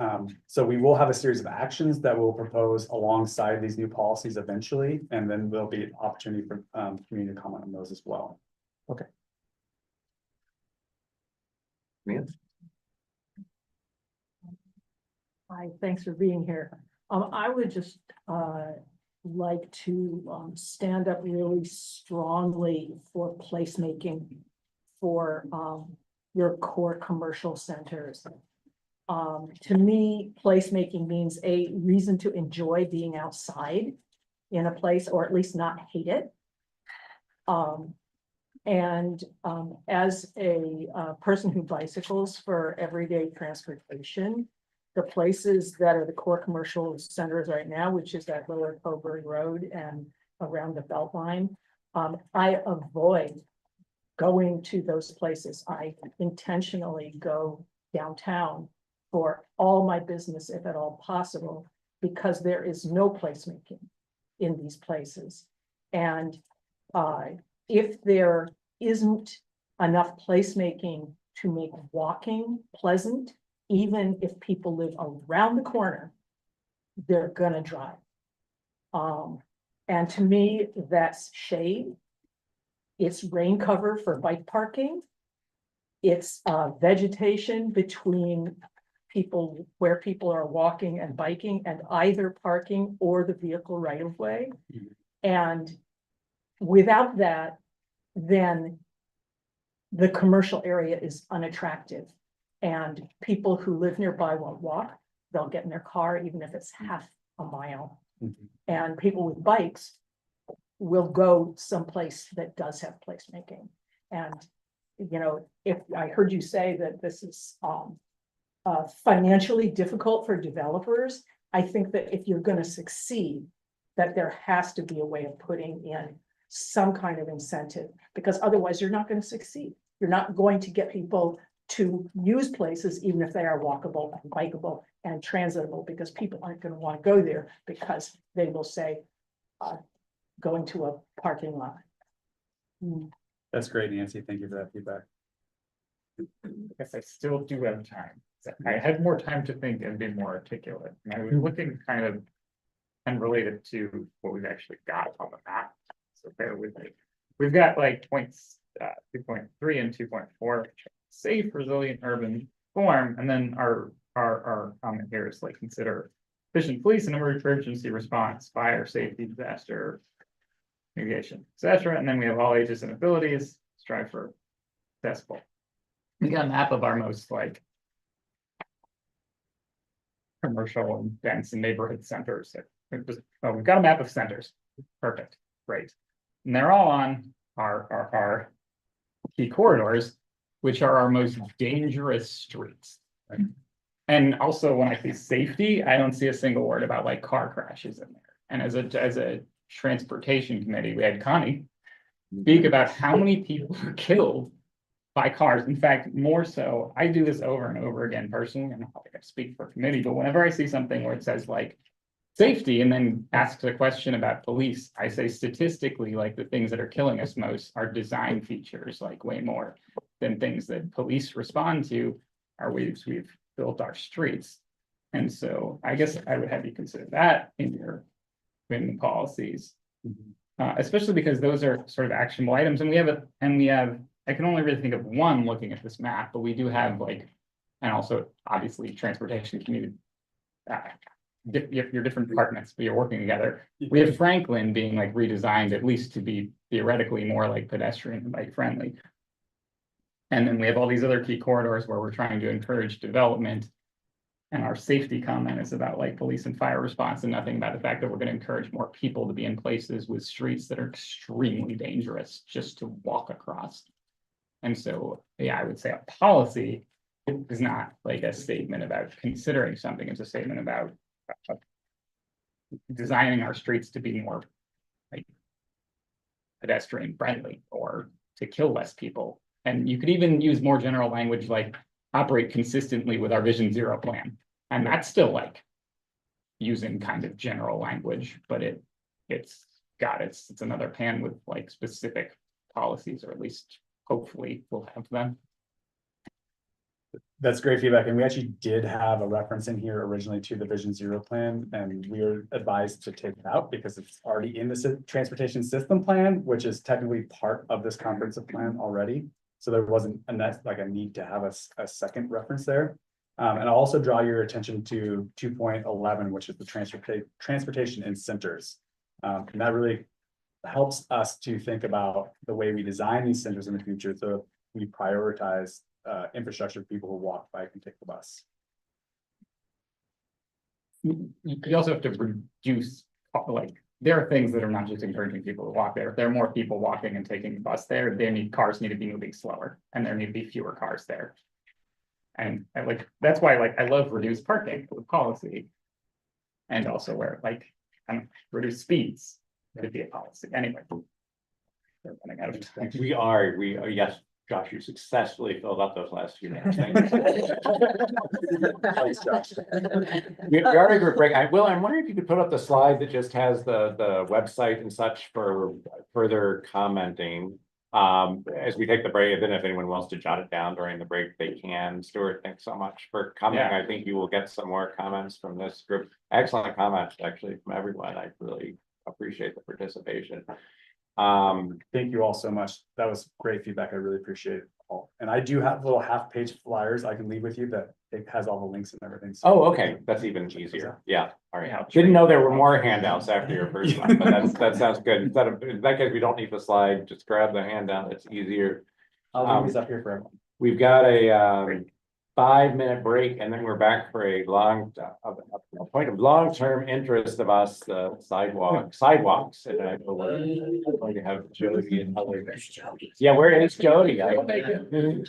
[SPEAKER 4] so we will have a series of actions that we'll propose alongside these new policies eventually, and then there'll be an opportunity for community to comment on those as well.
[SPEAKER 10] Okay.
[SPEAKER 1] Yeah.
[SPEAKER 11] Hi, thanks for being here. I would just like to stand up really strongly for placemaking for your core commercial centers. To me, placemaking means a reason to enjoy being outside in a place, or at least not hate it. As a person who bicycles for everyday transportation, the places that are the core commercial centers right now, which is that Lower Coburg Road and around the Beltline, I avoid going to those places. I intentionally go downtown for all my business, if at all possible, because there is no placemaking in these places. And if there isn't enough placemaking to make walking pleasant, even if people live around the corner, they're gonna drive. And to me, that's shade. It's rain cover for bike parking. It's vegetation between people, where people are walking and biking, and either parking or the vehicle right of way. And without that, then the commercial area is unattractive. And people who live nearby won't walk. They'll get in their car, even if it's half a mile. And people with bikes will go someplace that does have placemaking. And, you know, if I heard you say that this is financially difficult for developers, I think that if you're gonna succeed, that there has to be a way of putting in some kind of incentive, because otherwise you're not gonna succeed. You're not going to get people to use places, even if they are walkable and bikeable and transitable, because people aren't gonna wanna go there because they will say, going to a parking lot.
[SPEAKER 4] That's great, Nancy. Thank you for that feedback.
[SPEAKER 5] I guess I still do have time. I had more time to think and be more articulate. And I was looking kind of unrelated to what we've actually got on the map. So bear with me. We've got like points 2.3 and 2.4, safe, resilient urban form, and then our comment here is like consider efficient police and emergency response, fire, safety, disaster, mitigation, etc. And then we have all ages and abilities, strive for accessible. We got a map of our most like commercial and dense and neighborhood centers. Oh, we've got a map of centers. Perfect, great. And they're all on our key corridors, which are our most dangerous streets. Right? And also when I see safety, I don't see a single word about like car crashes in there. And as a transportation committee, we had Connie speak about how many people are killed by cars. In fact, more so, I do this over and over again personally. I'm not going to speak for committee, but whenever I see something where it says like safety and then asks a question about police, I say statistically, like the things that are killing us most are design features, like way more than things that police respond to are ways we've built our streets. And so I guess I would have you consider that in the policies, especially because those are sort of actionable items. And we have I can only really think of one looking at this map, but we do have like, and also obviously transportation community. Your different departments, but you're working together. We have Franklin being like redesigned at least to be theoretically more like pedestrian and bike friendly. And then we have all these other key corridors where we're trying to encourage development. And our safety comment is about like police and fire response and nothing about the fact that we're going to encourage more people to be in places with streets that are extremely dangerous just to walk across. And so, yeah, I would say a policy is not like a statement about considering something. It's a statement about designing our streets to be more like pedestrian friendly or to kill less people. And you could even use more general language like operate consistently with our Vision Zero plan. And that's still like using kind of general language, but it's another pan with like specific policies, or at least hopefully we'll have them.
[SPEAKER 4] That's great feedback. And we actually did have a reference in here originally to the Vision Zero plan, and we were advised to take it out because it's already in the transportation system plan, which is technically part of this comprehensive plan already. So there wasn't a need to have a second reference there. And I'll also draw your attention to 2.11, which is the transportation in centers. And that really helps us to think about the way we design these centers in the future. So we prioritize infrastructure for people who walk, bike, and take the bus.
[SPEAKER 5] You also have to reduce, like, there are things that are not just encouraging people to walk there. If there are more people walking and taking the bus there, cars need to be moving slower, and there need to be fewer cars there. And that's why I love reduced parking with policy. And also where reduce speeds could be a policy anyway. We're running out of time.
[SPEAKER 1] We are, yes, Josh, you successfully filled up those last few minutes. Thank you. We already group break. I'm wondering if you could put up the slide that just has the website and such for further commenting. As we take the break, then if anyone wants to jot it down during the break, they can. Stuart, thanks so much for coming.
[SPEAKER 5] Yeah.
[SPEAKER 1] I think you will get some more comments from this group. Excellent comments, actually, from everyone. I really appreciate the participation.
[SPEAKER 4] Thank you all so much. That was great feedback. I really appreciate it all. And I do have little half-page flyers I can leave with you that it has all the links and everything. So
[SPEAKER 1] Oh, okay, that's even easier. Yeah, all right. Didn't know there were more handouts after your first one, but that sounds good. In that case, we don't need the slide, just grab the handout, it's easier.
[SPEAKER 4] I'll leave these up here for everyone.
[SPEAKER 1] We've got a 5-minute break, and then we're back for a point of long-term interest of us, the sidewalks, and I know we're going to have Jody and other. Yeah, where is Jody? Jody.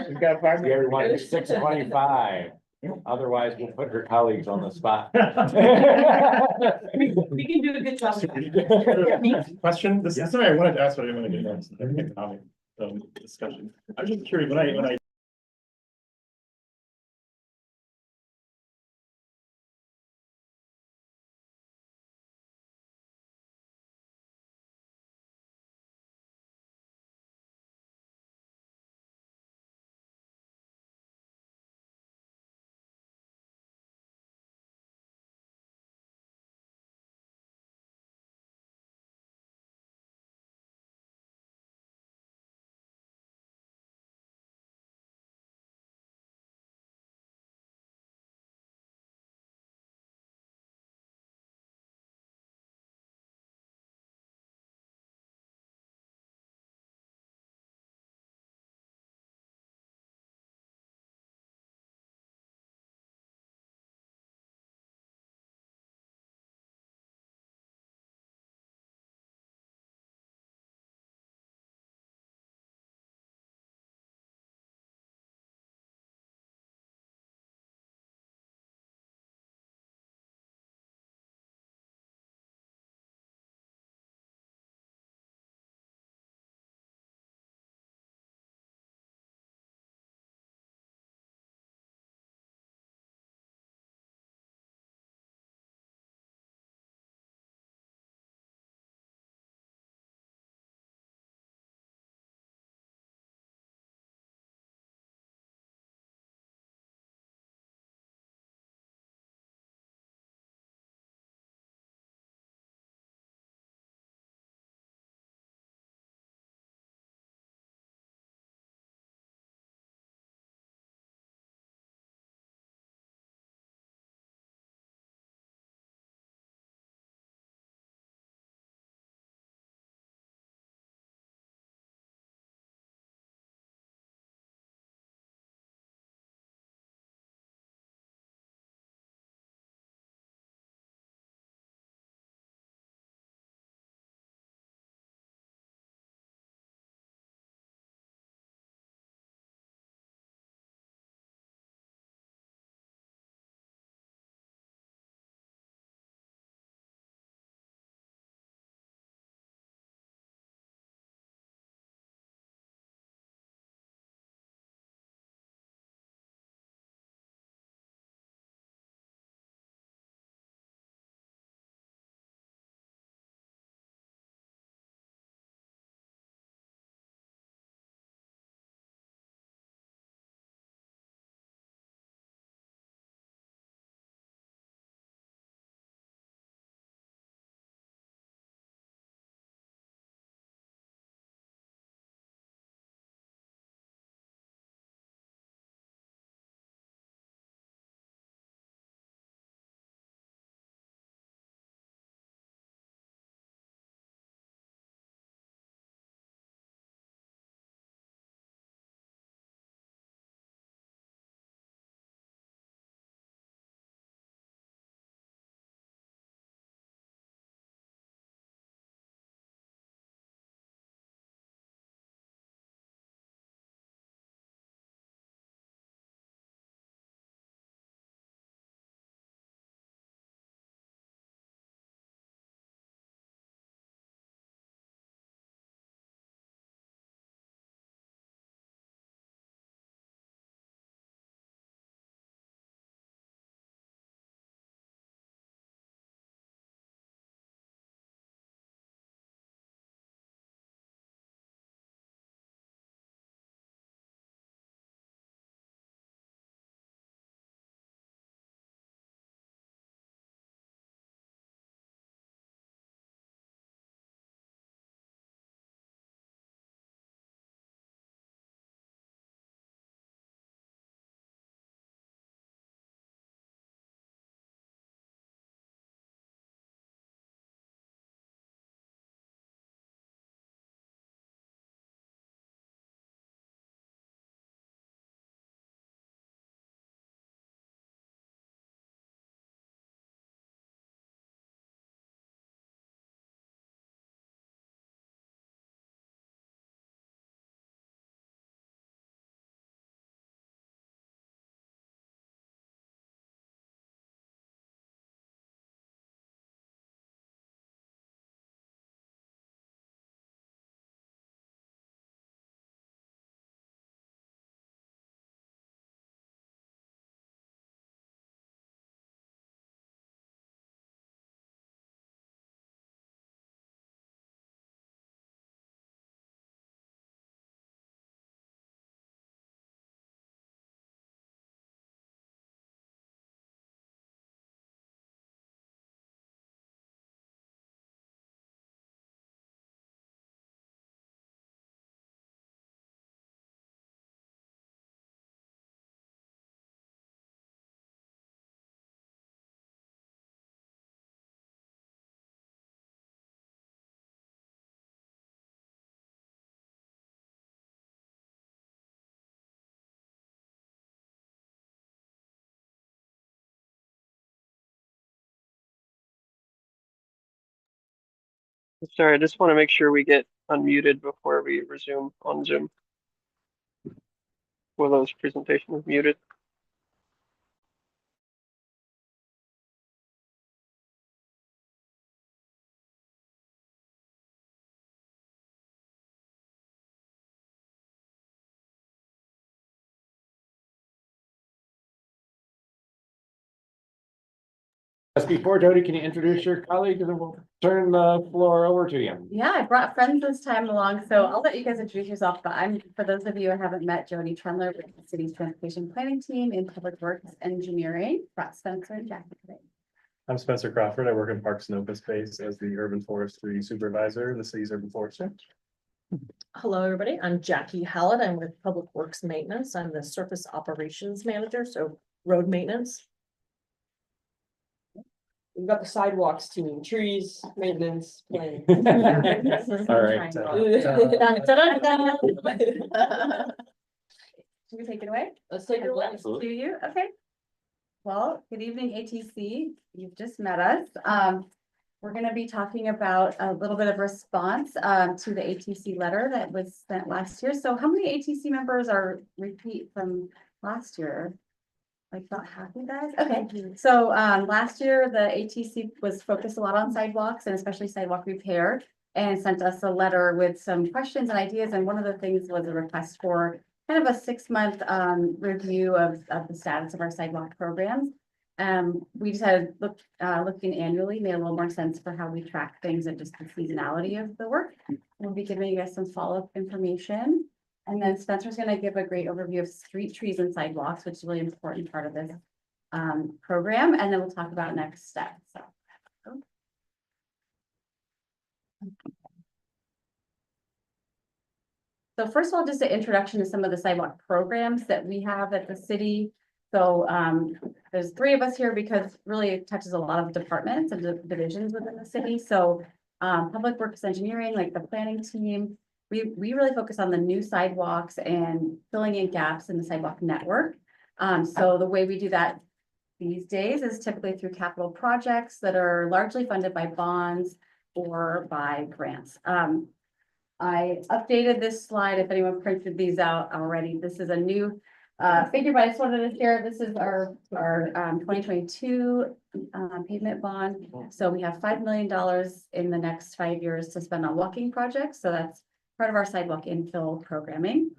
[SPEAKER 5] We've got 5 minutes.
[SPEAKER 1] Everyone, 6:25. Otherwise, we'll put her colleagues on the spot.
[SPEAKER 3] We can do a good job.
[SPEAKER 10] Question, this is something I wanted to ask, but I didn't want to get into the economic discussion. I'm just curious, when I
[SPEAKER 7] Sorry, I just want to make sure we get unmuted before we resume on Zoom. Willow's presentation is muted.
[SPEAKER 1] Just before, Jody, can you introduce your colleague and then we'll turn the floor over to you.
[SPEAKER 12] Yeah, I brought friends this time along, so I'll let you guys introduce yourself, but for those of you who haven't met, Jody Trendler with the city's transportation planning team in public works engineering, brought Spencer and Jackie today.
[SPEAKER 10] I'm Spencer Crawford. I work in Parks and Open Space as the urban forestry supervisor in the city's urban forester.
[SPEAKER 11] Hello, everybody. I'm Jackie Hallett. I'm with Public Works Maintenance. I'm the surface operations manager, so road maintenance.
[SPEAKER 2] We've got the sidewalks team, trees, maintenance, planning.
[SPEAKER 1] All right.
[SPEAKER 11] Dun, dun, dun,
[SPEAKER 12] Should we take it away?
[SPEAKER 2] Let's take it away.
[SPEAKER 12] Do you? Okay. Well, good evening, ATC. You've just met us. We're gonna be talking about a little bit of response to the ATC letter that was sent last year. So how many ATC members are repeat from last year? Like about half you guys? Okay, so last year, the ATC was focused a lot on sidewalks and especially sidewalk repair. And sent us a letter with some questions and ideas, and one of the things was a request for kind of a 6-month review of the status of our sidewalk programs. We just had looking annually made a little more sense for how we track things and just the seasonality of the work. We'll be giving you guys some follow-up information. And then Spencer's gonna give a great overview of street trees and sidewalks, which is a really important part of this program, and then we'll talk about next steps. So first of all, just an introduction to some of the sidewalk programs that we have at the city. So there's 3 of us here because really it touches a lot of departments and divisions within the city. So Public Works Engineering, like the planning team, we really focus on the new sidewalks and filling in gaps in the sidewalk network. So the way we do that these days is typically through capital projects that are largely funded by bonds or by grants. I updated this slide if anyone printed these out already. This is a new figure, but I just wanted to share, this is our 2022 pavement bond. So we have $5 million in the next 5 years to spend on walking projects. So that's part of our sidewalk infill programming.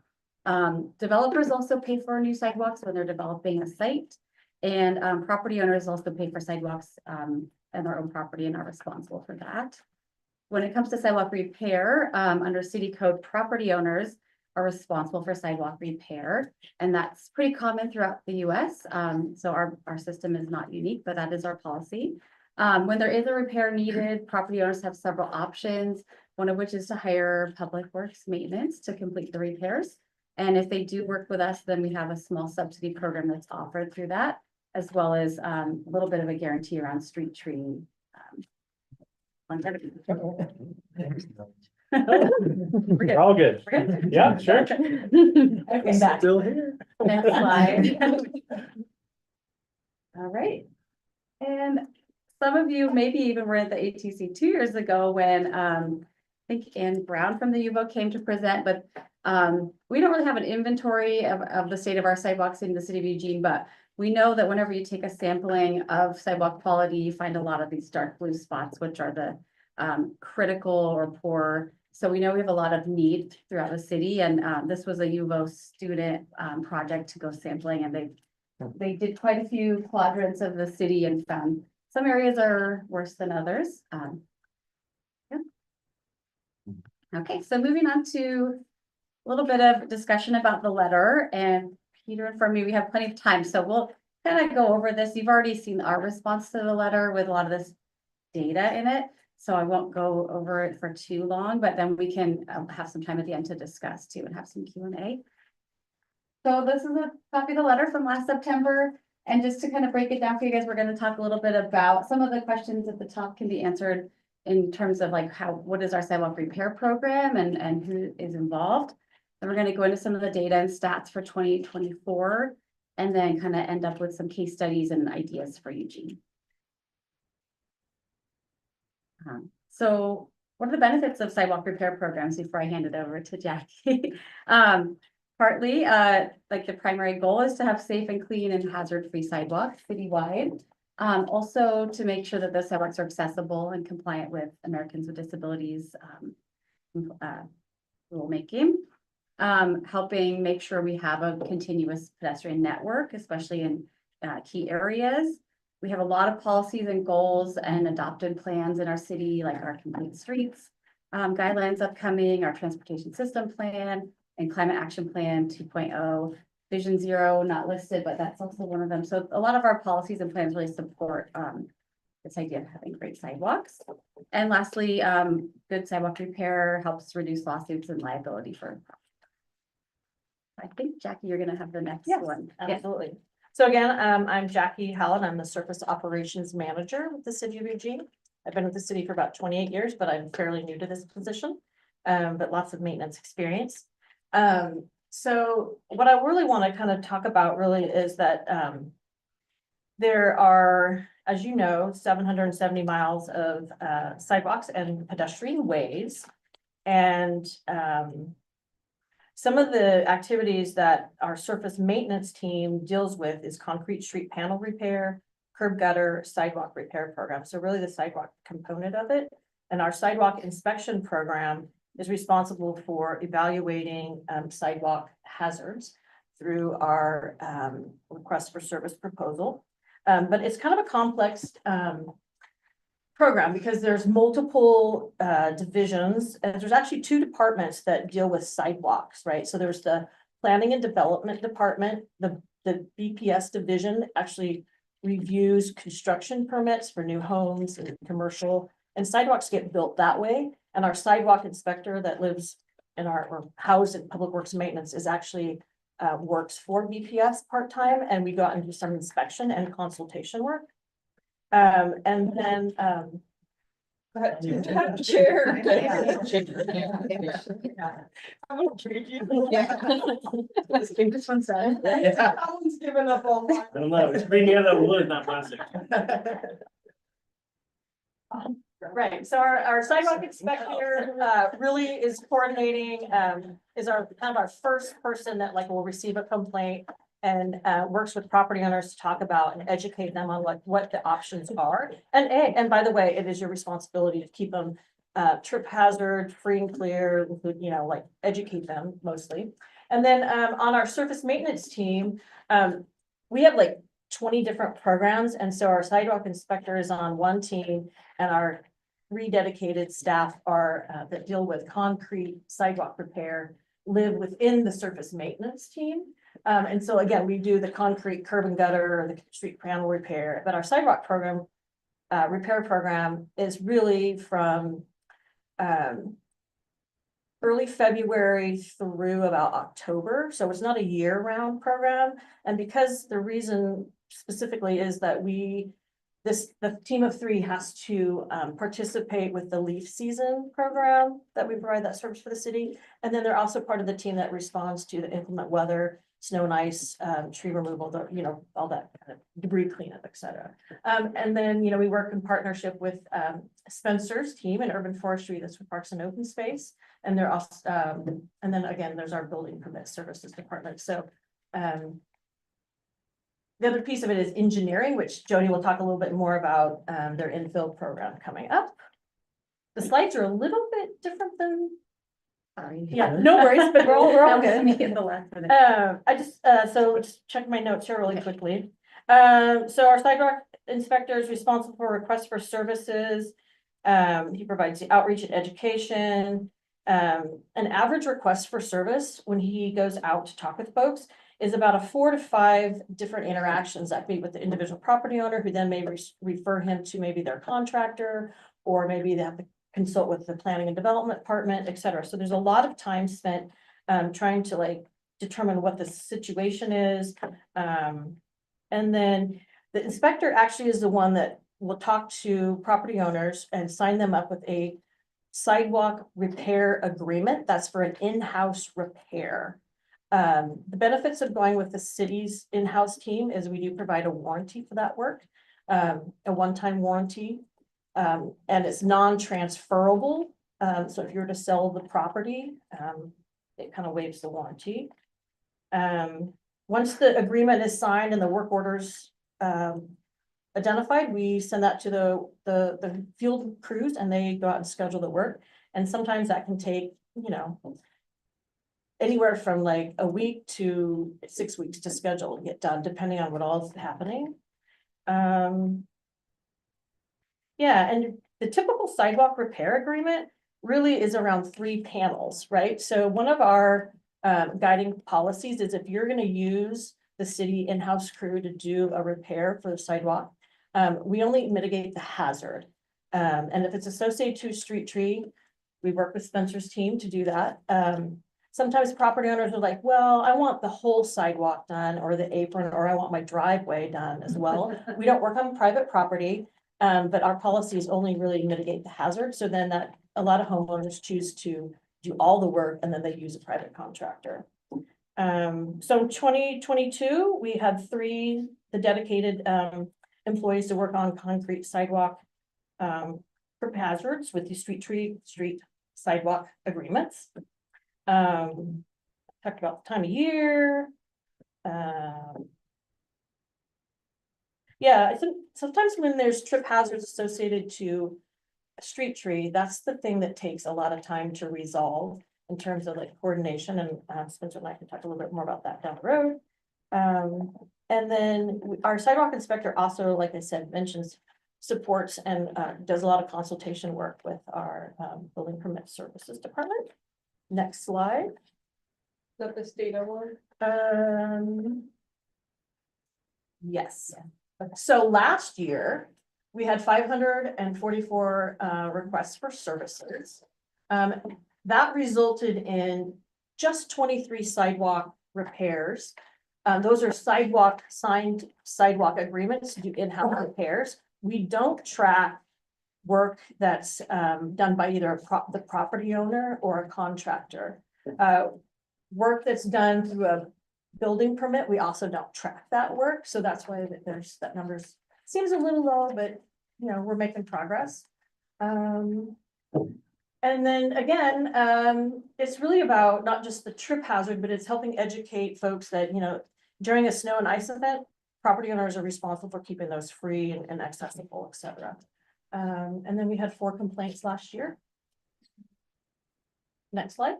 [SPEAKER 12] Developers also pay for new sidewalks when they're developing a site. And property owners also pay for sidewalks and their own property and are responsible for that. When it comes to sidewalk repair, under city code, property owners are responsible for sidewalk repair. And that's pretty common throughout the US. So our system is not unique, but that is our policy. When there is a repair needed, property owners have several options, one of which is to hire Public Works Maintenance to complete the repairs. And if they do work with us, then we have a small subsidy program that's offered through that, as well as a little bit of a guarantee around street tree longevity.
[SPEAKER 10] We're all good.
[SPEAKER 12] We're good?
[SPEAKER 10] Yeah, sure.
[SPEAKER 12] Okay, back.
[SPEAKER 10] Still here.
[SPEAKER 12] Next slide. All right. And some of you maybe even were at the ATC 2 years ago when I think Ann Brown from the UVO came to present, but we don't really have an inventory of the state of our sidewalks in the city of Eugene, but we know that whenever you take a sampling of sidewalk quality, you find a lot of these dark blue spots, which are the critical or poor. So we know we have a lot of need throughout the city, and this was a UVO student project to go sampling, and they did quite a few quadrants of the city and found some areas are worse than others. Okay, so moving on to a little bit of discussion about the letter, and Peter informed me we have plenty of time, so we'll kind of go over this. You've already seen our response to the letter with a lot of this data in it, so I won't go over it for too long, but then we can have some time at the end to discuss too and have some Q&A. So this is a copy of the letter from last September. And just to kind of break it down for you guys, we're going to talk a little bit about some of the questions at the top can be answered in terms of like what is our sidewalk repair program and who is involved. Then we're going to go into some of the data and stats for 2024, and then kind of end up with some case studies and ideas for Eugene. So what are the benefits of sidewalk repair programs before I hand it over to Jackie? Partly, like the primary goal is to have safe and clean and hazard-free sidewalks citywide. Also to make sure that the sidewalks are accessible and compliant with Americans with Disabilities rulemaking. Helping make sure we have a continuous pedestrian network, especially in key areas. We have a lot of policies and goals and adopted plans in our city, like our complete streets guidelines upcoming, our transportation system plan, and climate action plan 2.0. Vision Zero, not listed, but that's also one of them. So a lot of our policies and plans really support this idea of having great sidewalks. And lastly, good sidewalk repair helps reduce lawsuits and liability for. I think, Jackie, you're gonna have the next one.
[SPEAKER 13] Absolutely. So again, I'm Jackie Howland. I'm the Surface Operations Manager with the City of Eugene. I've been with the city for about 28 years, but I'm fairly new to this position, but lots of maintenance experience. So what I really want to kind of talk about really is that there are, as you know, 770 miles of sidewalks and pedestrian ways. And some of the activities that our surface maintenance team deals with is concrete street panel repair, curb gutter, sidewalk repair program. So really the sidewalk component of it. And our sidewalk inspection program is responsible for evaluating sidewalk hazards through our request for service proposal. But it's kind of a complex program because there's multiple divisions, and there's actually two departments that deal with sidewalks, right? So there's the Planning and Development Department. The BPS division actually reviews construction permits for new homes and commercial, and sidewalks get built that way. And our sidewalk inspector that lives in or housed in Public Works Maintenance is actually works for BPS part-time, and we go out and do some inspection and consultation work. And then
[SPEAKER 2] Chair.
[SPEAKER 11] This one's done.
[SPEAKER 2] Someone's given up on my.
[SPEAKER 14] I don't know, it's bringing out the wood, not plastic.
[SPEAKER 13] Right, so our sidewalk inspector really is coordinating, is our kind of our first person that like will receive a complaint and works with property owners to talk about and educate them on what the options are. And by the way, it is your responsibility to keep them trip hazard, free and clear, you know, like educate them mostly. And then on our surface maintenance team, we have like 20 different programs. And so our sidewalk inspector is on one team, and our 3 dedicated staff are that deal with concrete sidewalk repair live within the surface maintenance team. And so again, we do the concrete curb and gutter, the street panel repair, but our sidewalk program, repair program is really from early February through about October. So it's not a year-round program. And because the reason specifically is that the team of 3 has to participate with the leaf season program that we provide that service for the city. And then they're also part of the team that responds to the inclement weather, snow and ice, tree removal, you know, all that kind of debris cleanup, et cetera. And then, you know, we work in partnership with Spencer's team in urban forestry, that's with Parks and Open Space. And they're also, and then again, there's our building permit services department. So the other piece of it is engineering, which Jody will talk a little bit more about their infill program coming up. The slides are a little bit different than. Yeah, no worries, but we're all good. I just so just check my notes here really quickly. So our sidewalk inspector is responsible for requests for services. He provides the outreach and education. An average request for service when he goes out to talk with folks is about a 4 to 5 different interactions that be with the individual property owner, who then may refer him to maybe their contractor, or maybe they have to consult with the planning and development department, et cetera. So there's a lot of time spent trying to like determine what the situation is. And then the inspector actually is the one that will talk to property owners and sign them up with a sidewalk repair agreement. That's for an in-house repair. The benefits of going with the city's in-house team is we do provide a warranty for that work, a one-time warranty. And it's non-transferable So if you were to sell the property, it kind of waives the warranty. Once the agreement is signed and the work orders identified, we send that to the field crews and they go out and schedule the work. And sometimes that can take, you know, anywhere from like a week to 6 weeks to schedule and get done, depending on what all is happening. Yeah, and the typical sidewalk repair agreement really is around 3 panels, right? So one of our guiding policies is if you're gonna use the city in-house crew to do a repair for the sidewalk, we only mitigate the hazard. And if it's associated to a street tree, we work with Spencer's team to do that. Sometimes property owners are like, well, I want the whole sidewalk done or the apron, or I want my driveway done as well. We don't work on private property, but our policies only really mitigate the hazard. So then that a lot of homeowners choose to do all the work and then they use a private contractor. So 2022, we had 3 dedicated employees to work on concrete sidewalk for hazards with the street sidewalk agreements. Talked about the time of year. Yeah, I think sometimes when there's trip hazards associated to a street tree, that's the thing that takes a lot of time to resolve in terms of like coordination, and Spencer and I can talk a little bit more about that down the road. And then our sidewalk inspector also, like I said, mentions supports and does a lot of consultation work with our building permit services department. Next slide.
[SPEAKER 2] Is that this data one?
[SPEAKER 13] Yes. So last year, we had 544 requests for services. That resulted in just 23 sidewalk repairs. Those are signed sidewalk agreements to do in-house repairs. We don't track work that's done by either the property owner or a contractor. Work that's done through a building permit, we also don't track that work. So that's why there's that numbers seems a little low, but you know, we're making progress. And then again, it's really about not just the trip hazard, but it's helping educate folks that, you know, during a snow and ice event, property owners are responsible for keeping those free and accessible, et cetera. And then we had 4 complaints last year. Next slide.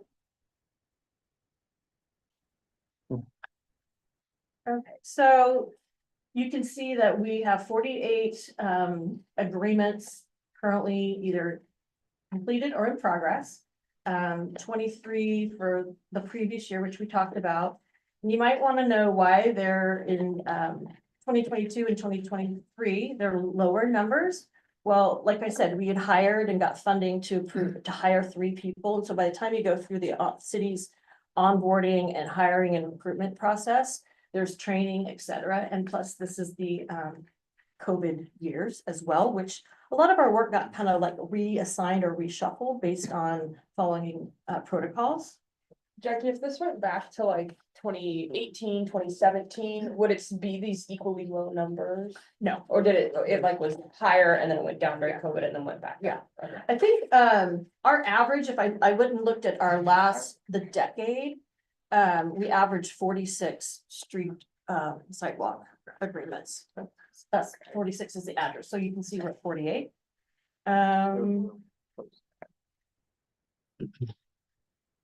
[SPEAKER 13] Okay, so you can see that we have 48 agreements currently either completed or in progress. 23 for the previous year, which we talked about. And you might want to know why they're in 2022 and 2023, they're lower numbers. Well, like I said, we had hired and got funding to hire 3 people. And so by the time you go through the city's onboarding and hiring and recruitment process, there's training, et cetera. And plus this is the COVID years as well, which a lot of our work got kind of like reassigned or reshuffled based on following protocols.
[SPEAKER 2] Jackie, if this went back to like 2018, 2017, would it be these equally low numbers?
[SPEAKER 13] No.
[SPEAKER 2] Or did it like was higher and then it went down during COVID and then went back?
[SPEAKER 13] Yeah.
[SPEAKER 2] Okay.
[SPEAKER 13] I think our average, if I went and looked at our the decade, we averaged 46 street sidewalk agreements. That's 46 is the address, so you can see we're at 48.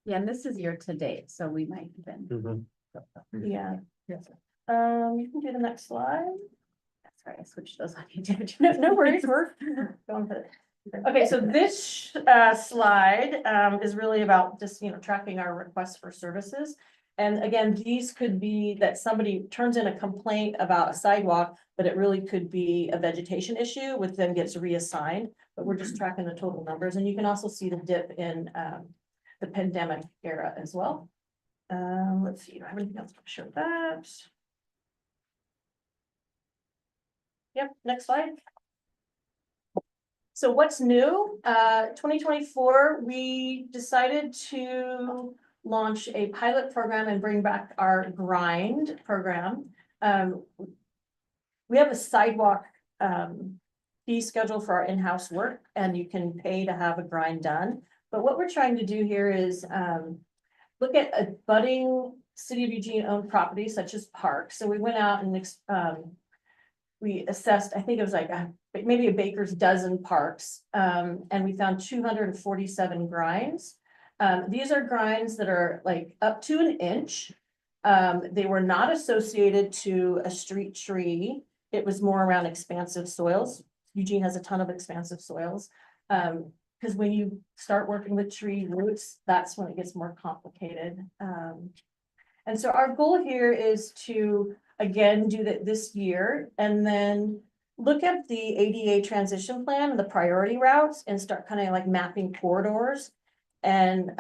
[SPEAKER 12] Yeah, and this is year to date, so we might have been.
[SPEAKER 13] Yeah.
[SPEAKER 11] Yes.
[SPEAKER 13] You can do the next slide.
[SPEAKER 12] Sorry, I switched those on you.
[SPEAKER 13] No worries, we're going for it. Okay, so this slide is really about just, you know, tracking our requests for services. And again, these could be that somebody turns in a complaint about a sidewalk, but it really could be a vegetation issue, which then gets reassigned. But we're just tracking the total numbers, and you can also see the dip in the pandemic era as well. Let's see, do I have anything else to show that? Yep, next slide. So what's new? 2024, we decided to launch a pilot program and bring back our grind program. We have a sidewalk fee schedule for our in-house work, and you can pay to have a grind done. But what we're trying to do here is, look at a budding City of Eugene owned properties such as parks. So we went out and, we assessed, I think it was like maybe a baker's dozen parks, and we found 247 grinds. These are grinds that are like up to an inch. They were not associated to a street tree. It was more around expansive soils. Eugene has a ton of expansive soils. Because when you start working with tree roots, that's when it gets more complicated. And so our goal here is to, again, do that this year and then look at the ADA transition plan and the priority routes and start kind of like mapping corridors. And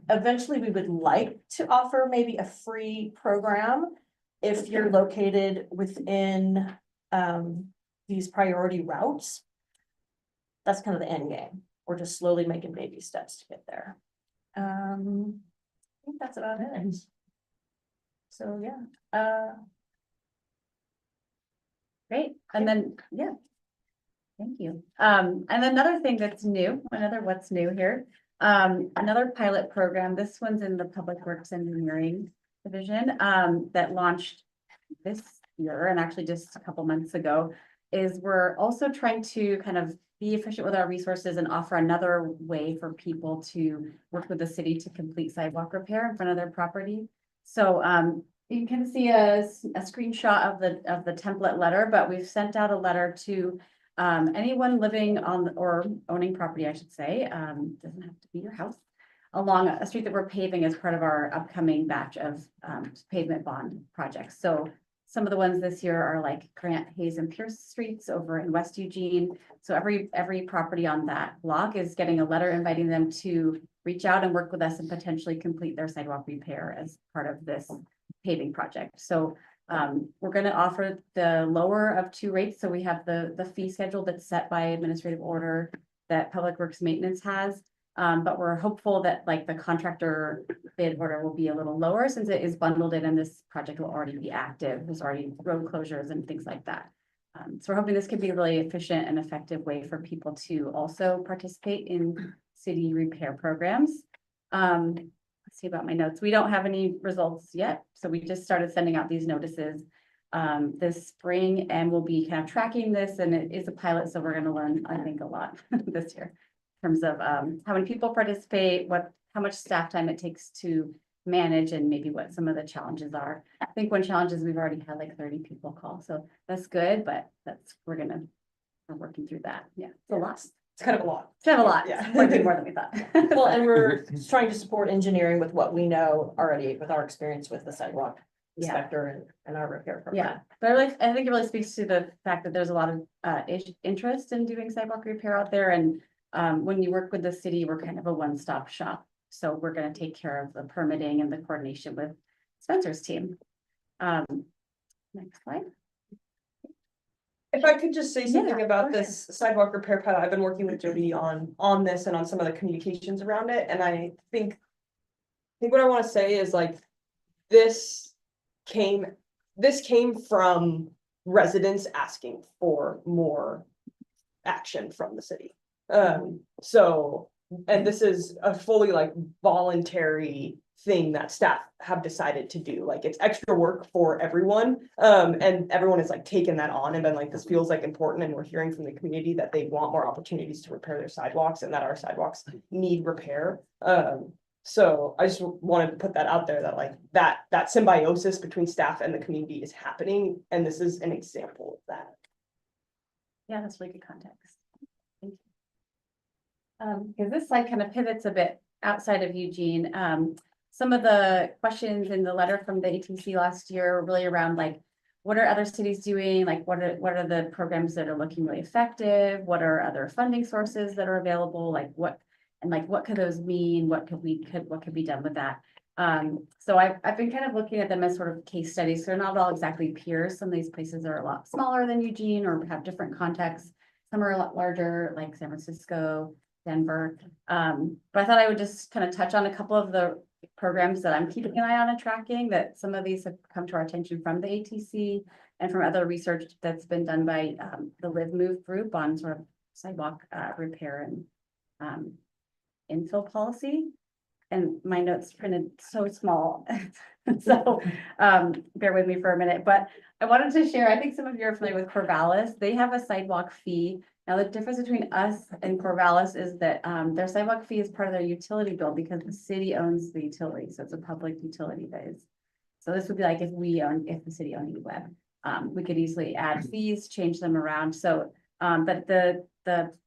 [SPEAKER 13] eventually we would like to offer maybe a free program if you're located within these priority routes. That's kind of the end game. We're just slowly making baby steps to get there. I think that's about it. So, yeah.
[SPEAKER 12] Great, and then, yeah. Thank you. And another thing that's new, another what's new here, another pilot program, this one's in the Public Works Engineering Division, that launched this year and actually just a couple months ago, is we're also trying to kind of be efficient with our resources and offer another way for people to work with the city to complete sidewalk repair in front of their property. So you can see a screenshot of the template letter, but we've sent out a letter to anyone living on or owning property, I should say, doesn't have to be your house, along a street that we're paving as part of our upcoming batch of pavement bond projects. So some of the ones this year are like Grant, Hayes, and Pierce Streets over in West Eugene. So every property on that block is getting a letter inviting them to reach out and work with us and potentially complete their sidewalk repair as part of this paving project. So we're going to offer the lower of two rates. So we have the fee schedule that's set by administrative order that Public Works Maintenance has. But we're hopeful that like the contractor bid order will be a little lower since it is bundled in and this project will already be active. There's already road closures and things like that. So we're hoping this could be a really efficient and effective way for people to also participate in city repair programs. Let's see about my notes. We don't have any results yet. So we just started sending out these notices this spring and we'll be kind of tracking this, and it is a pilot. So we're going to learn, I think, a lot this year in terms of how many people participate, how much staff time it takes to manage, and maybe what some of the challenges are. I think one challenge is we've already had like 30 people call. So that's good, but we're working through that. Yeah, it's a lot.
[SPEAKER 2] It's kind of a lot.
[SPEAKER 12] It's kind of a lot.
[SPEAKER 2] Yeah.
[SPEAKER 12] Way more than we thought.
[SPEAKER 13] Well, and we're trying to support engineering with what we know already with our experience with the sidewalk inspector and our repair program.
[SPEAKER 12] Yeah, but I think it really speaks to the fact that there's a lot of interest in doing sidewalk repair out there. And when you work with the city, we're kind of a one-stop shop. So we're going to take care of the permitting and the coordination with Spencer's team. Next slide.
[SPEAKER 2] If I could just say something
[SPEAKER 12] Yeah,
[SPEAKER 2] about
[SPEAKER 12] go
[SPEAKER 2] this sidewalk repair pilot, I've been working with Jody on this and on some of the communications around it, and I think what I want to say is like this came from residents asking for more action from the city. So, and this is a fully like voluntary thing that staff have decided to do. Like it's extra work for everyone. And everyone has like taken that on and been like, this feels like important. And we're hearing from the community that they want more opportunities to repair their sidewalks and that our sidewalks need repair. So I just wanted to put that out there that like that symbiosis between staff and the community is happening. And this is an example of that.
[SPEAKER 12] Yeah, that's really good context. Thank you. Because this slide kind of pivots a bit outside of Eugene. Some of the questions in the letter from the ATC last year were really around like, what are other cities doing? Like, what are the programs that are looking really effective? What are other funding sources that are available? Like what could those mean? What could be done with that? So I've been kind of looking at them as sort of case studies. So they're not all exactly peers. Some of these places are a lot smaller than Eugene or have different contexts. Some are a lot larger, like San Francisco, Denver. But I thought I would just kind of touch on a couple of the programs that I'm keeping an eye on and tracking, that some of these have come to our attention from the ATC and from other research that's been done by the Live Move group on sort of sidewalk repair and infill policy. And my notes printed so small, so bear with me for a minute, but I wanted to share, I think some of you are familiar with Corvallis. They have a sidewalk fee. Now, the difference between us and Corvallis is that their sidewalk fee is part of their utility bill because the city owns the utility, so it's a public utility base. So this would be like if the city owned UWeb, we could easily add fees, change them around. So, but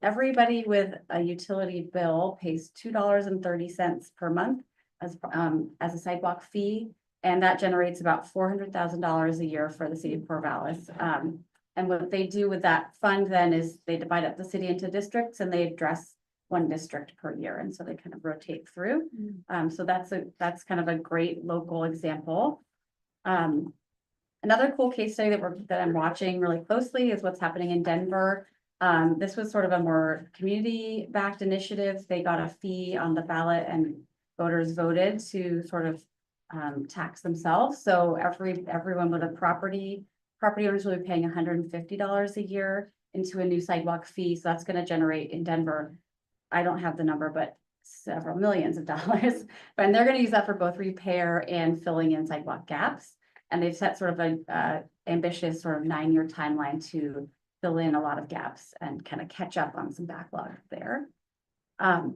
[SPEAKER 12] everybody with a utility bill pays $2.30 per month as a sidewalk fee. And that generates about $400,000 a year for the city of Corvallis. And what they do with that fund then is they divide up the city into districts and they address one district per year. And so they kind of rotate through. So that's kind of a great local example. Another cool case study that I'm watching really closely is what's happening in Denver. This was sort of a more community-backed initiative. They got a fee on the ballot and voters voted to sort of tax themselves. So everyone with a property owners will be paying $150 a year into a new sidewalk fee. So that's going to generate in Denver, I don't have the number, but several millions of dollars. And they're going to use that for both repair and filling in sidewalk gaps. And they've set sort of a ambitious sort of 9-year timeline to fill in a lot of gaps and kind of catch up on some backlog there. I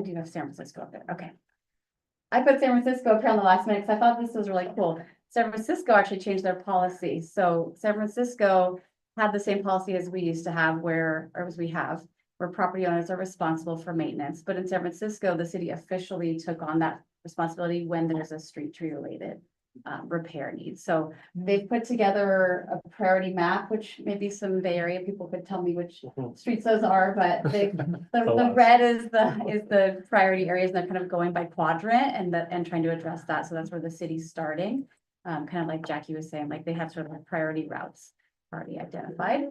[SPEAKER 12] do have San Francisco up there. Okay. I put San Francisco up here on the last minute because I thought this was really cool. San Francisco actually changed their policy. So San Francisco had the same policy as we used to have where property owners are responsible for maintenance. But in San Francisco, the city officially took on that responsibility when there's a street tree related repair needs. So they've put together a priority map, which maybe some Bay Area people could tell me which streets those are, but the red is the priority areas, and they're kind of going by quadrant and trying to address that. So that's where the city's starting. Kind of like Jackie was saying, like they have sort of like priority routes already identified.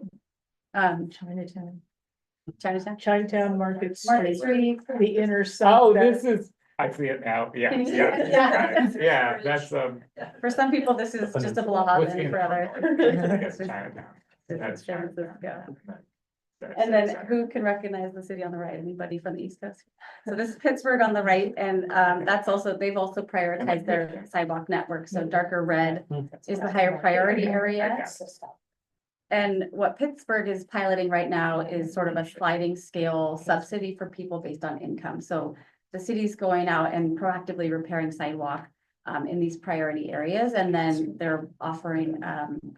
[SPEAKER 11] Chinatown Market
[SPEAKER 12] Market
[SPEAKER 11] Street,
[SPEAKER 12] Street.
[SPEAKER 11] the inner.
[SPEAKER 5] Oh, this is, I see it now, yeah,
[SPEAKER 12] Can you see
[SPEAKER 5] yeah,
[SPEAKER 12] it? Yeah.
[SPEAKER 5] yeah, that's,
[SPEAKER 12] For some people, this is just a blog,
[SPEAKER 5] What's
[SPEAKER 12] and
[SPEAKER 5] in-
[SPEAKER 12] for others.
[SPEAKER 5] That's Chinatown.
[SPEAKER 12] This
[SPEAKER 5] That's
[SPEAKER 12] is San
[SPEAKER 5] Chinatown.
[SPEAKER 12] Francisco.
[SPEAKER 5] That's
[SPEAKER 12] And then
[SPEAKER 5] Chinatown.
[SPEAKER 12] who can recognize the city on the right? Anybody from the East Coast? So this is Pittsburgh on the right, and they've also prioritized their sidewalk network. So darker red is the higher priority area. And what Pittsburgh is piloting right now is sort of a sliding scale subsidy for people based on income. So the city's going out and proactively repairing sidewalk in these priority areas. And then they're offering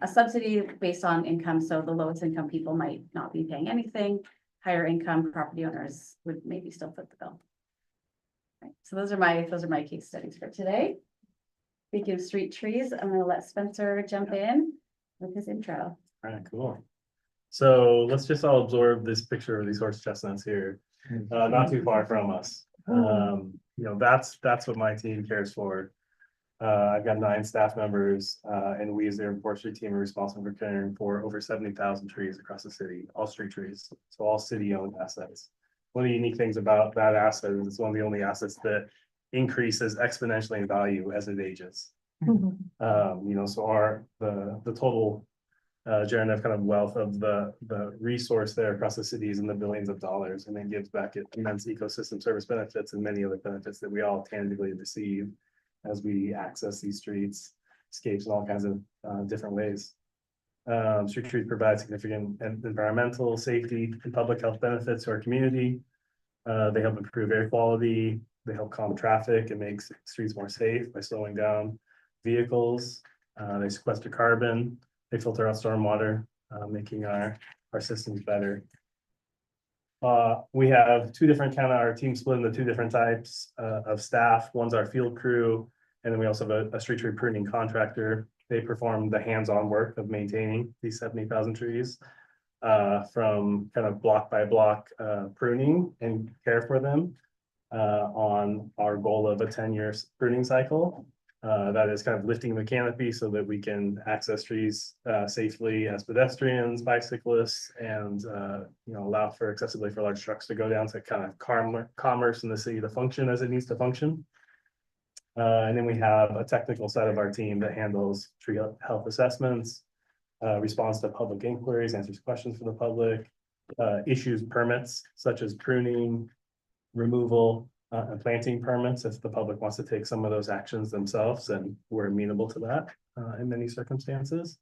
[SPEAKER 12] a subsidy based on income. So the lowest income people might not be paying anything. Higher income property owners would maybe still foot the bill. Right, so those are my case studies for today. Speaking of street trees, I'm gonna let Spencer jump in with his intro.
[SPEAKER 15] All right, cool. So let's just all absorb this picture of these horse chestnuts here, not too far from us. That's what my team cares for. I've got 9 staff members, and we as their forestry team are responsible for caring for over 70,000 trees across the city, all street trees, so all city-owned assets. One of the unique things about that asset is it's one of the only assets that increases exponentially in value as it ages. So the total generative kind of wealth of the resource there across the city is in the billions of dollars, and it gives back immense ecosystem service benefits and many other benefits that we all tangibly receive as we access these streets, escapes in all kinds of different ways. Street trees provide significant environmental, safety, and public health benefits to our community. They help improve air quality. They help calm traffic and make streets more safe by slowing down vehicles. They sequester carbon. They filter out stormwater, making our systems better. We have our team split into 2 different types of staff. One's our field crew, and then we also have a street tree pruning contractor. They perform the hands-on work of maintaining these 70,000 trees, from kind of block by block pruning and care for them on our goal of a 10-year pruning cycle. That is kind of lifting the canopy so that we can access trees safely as pedestrians, bicyclists, and allow for accessibility for large trucks to go down to kind of commerce in the city to function as it needs to function. And then we have a technical side of our team that handles tree health assessments, responds to public inquiries, answers questions for the public, issues permits such as pruning, removal, and planting permits. If the public wants to take some of those actions themselves, then we're amenable to that, in many circumstances.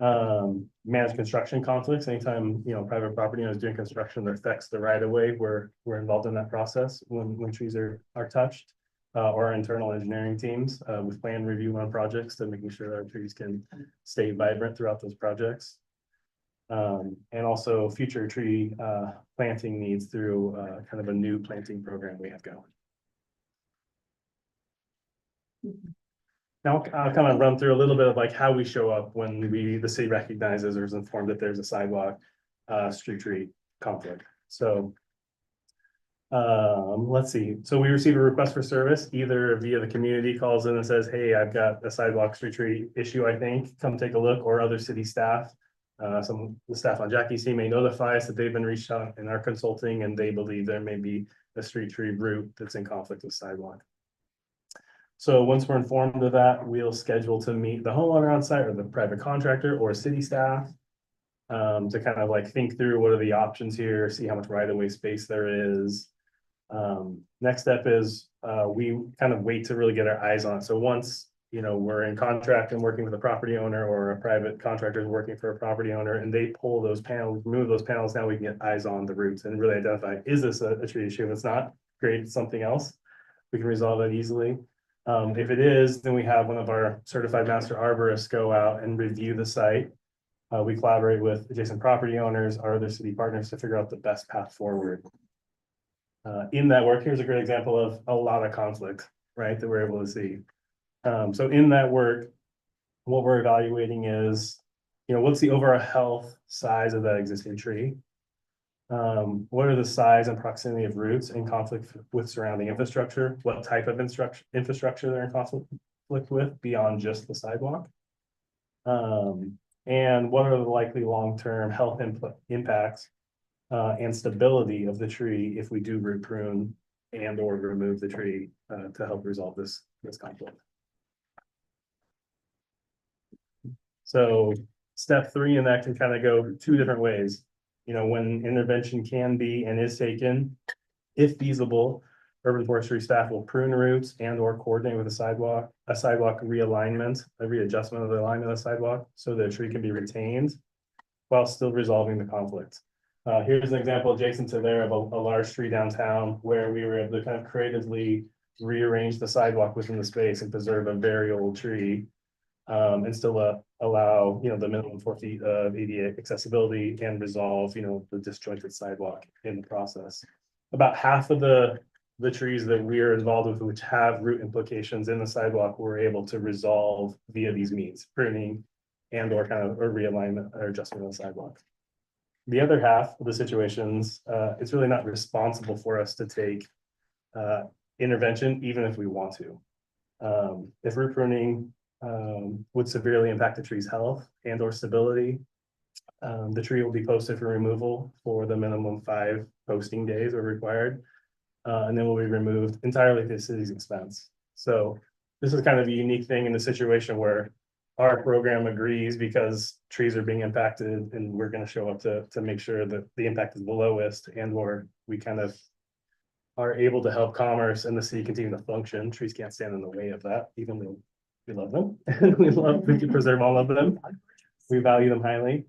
[SPEAKER 15] Manage construction conflicts. Anytime, private property owners doing construction that affects the right of way, we're involved in that process when trees are touched. Or our internal engineering teams, with plan review on projects to making sure that our trees can stay vibrant throughout those projects. And also future tree, planting needs through, kind of a new planting program we have going. Now, I'll kind of run through a little bit of like how we show up when the city recognizes or is informed that there's a sidewalk, street tree conflict. So, let's see. So we receive a request for service, either via the community calls in and says, hey, I've got a sidewalk street tree issue, I think, come take a look, or other city staff. Some of the staff on Jackie's team may notify us that they've been reached out in our consulting and they believe there may be a street tree route that's in conflict with sidewalk. So once we're informed of that, we'll schedule to meet the homeowner on site or the private contractor or city staff. To kind of like think through what are the options here, see how much right of way space there is. Next step is we kind of wait to really get our eyes on it. So once we're in contract and working with a property owner or a private contractor is working for a property owner and they pull those panels, remove those panels, now we can get eyes on the roots and really identify, is this a tree issue? If it's not, great, it's something else. We can resolve that easily. If it is, then we have one of our certified master arborists go out and review the site. We collaborate with adjacent property owners, our other city partners to figure out the best path forward. In that work, here's a great example of a lot of conflict, right, that we're able to see. So in that work, what we're evaluating is, what's the overall health size of that existing tree? What are the size and proximity of roots in conflict with surrounding infrastructure? What type of infrastructure they're in conflict with beyond just the sidewalk? And what are the likely long-term health impacts and stability of the tree if we do root prune and or remove the tree to help resolve this conflict? So step 3 in that can kind of go 2 different ways. When intervention can be and is taken, if feasible, urban forestry staff will prune roots and or coordinate with a sidewalk realignment, a readjustment of the alignment of the sidewalk so the tree can be retained while still resolving the conflict. Here's an example adjacent to there of a large tree downtown where we were able to kind of creatively rearrange the sidewalk within the space and preserve a very old tree. And still allow, the minimum 4 feet of ADA accessibility and resolve, the disjointed sidewalk in the process. About half of the trees that we're involved with, which have root implications in the sidewalk, we're able to resolve via these means, pruning and or kind of a realignment or adjustment of the sidewalk. The other half of the situations, it's really not responsible for us to take intervention, even if we want to. If root pruning would severely impact the tree's health and or stability, the tree will be posted for removal for the minimum 5 posting days are required, and then will be removed entirely at the city's expense. So this is kind of a unique thing in the situation where our program agrees because trees are being impacted and we're going to show up to make sure that the impact is the lowest and or we kind of are able to help commerce and the city continue to function. Trees can't stand in the way of that, even though we love them and we can preserve all of them. We value them highly.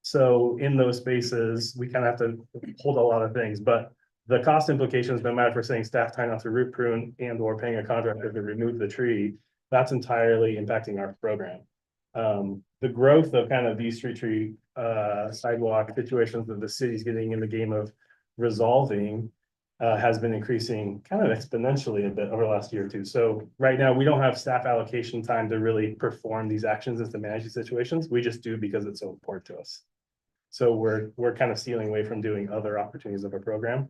[SPEAKER 15] So in those spaces, we kind of have to hold a lot of things, but the cost implications, no matter if we're saying staff time not to root prune and or paying a contractor to remove the tree, that's entirely impacting our program. The growth of kind of these street tree sidewalk situations that the city's getting in the game of resolving has been increasing kind of exponentially a bit over the last year or 2. So right now we don't have staff allocation time to really perform these actions and to manage these situations. We just do because it's so important to us. So we're kind of stealing away from doing other opportunities of our program.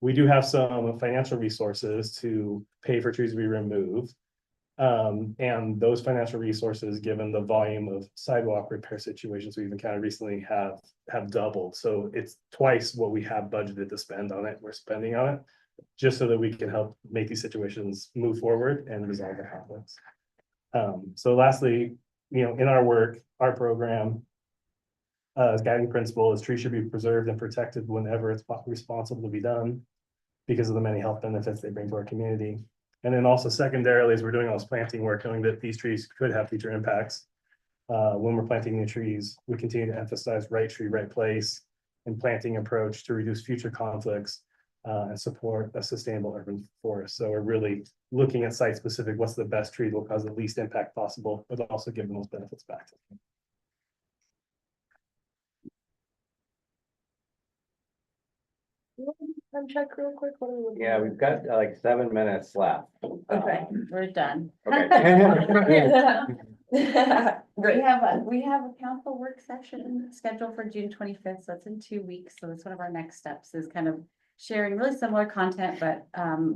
[SPEAKER 15] We do have some financial resources to pay for trees to be removed. And those financial resources, given the volume of sidewalk repair situations we've encountered recently, have doubled. So it's twice what we have budgeted to spend on it. We're spending on it just so that we can help make these situations move forward and resolve the conflicts. So lastly, in our work, our program, As guiding principle is trees should be preserved and protected whenever it's responsible to be done. Because of the many health benefits they bring to our community. And then also secondarily, as we're doing all this planting work, knowing that these trees could have future impacts. When we're planting new trees, we continue to emphasize right tree, right place. And planting approach to reduce future conflicts. And support a sustainable urban forest. So we're really looking at site specific, what's the best tree that will cause the least impact possible, but also give them those benefits back to them.
[SPEAKER 2] I'm check real quick. What are we looking
[SPEAKER 1] Yeah,
[SPEAKER 2] at?
[SPEAKER 1] we've got like 7 minutes left.
[SPEAKER 12] Okay, we're done.
[SPEAKER 1] Okay.
[SPEAKER 12] We have a council work session scheduled for June 25th, so it's in 2 weeks. So that's one of our next steps is kind of sharing really similar content, but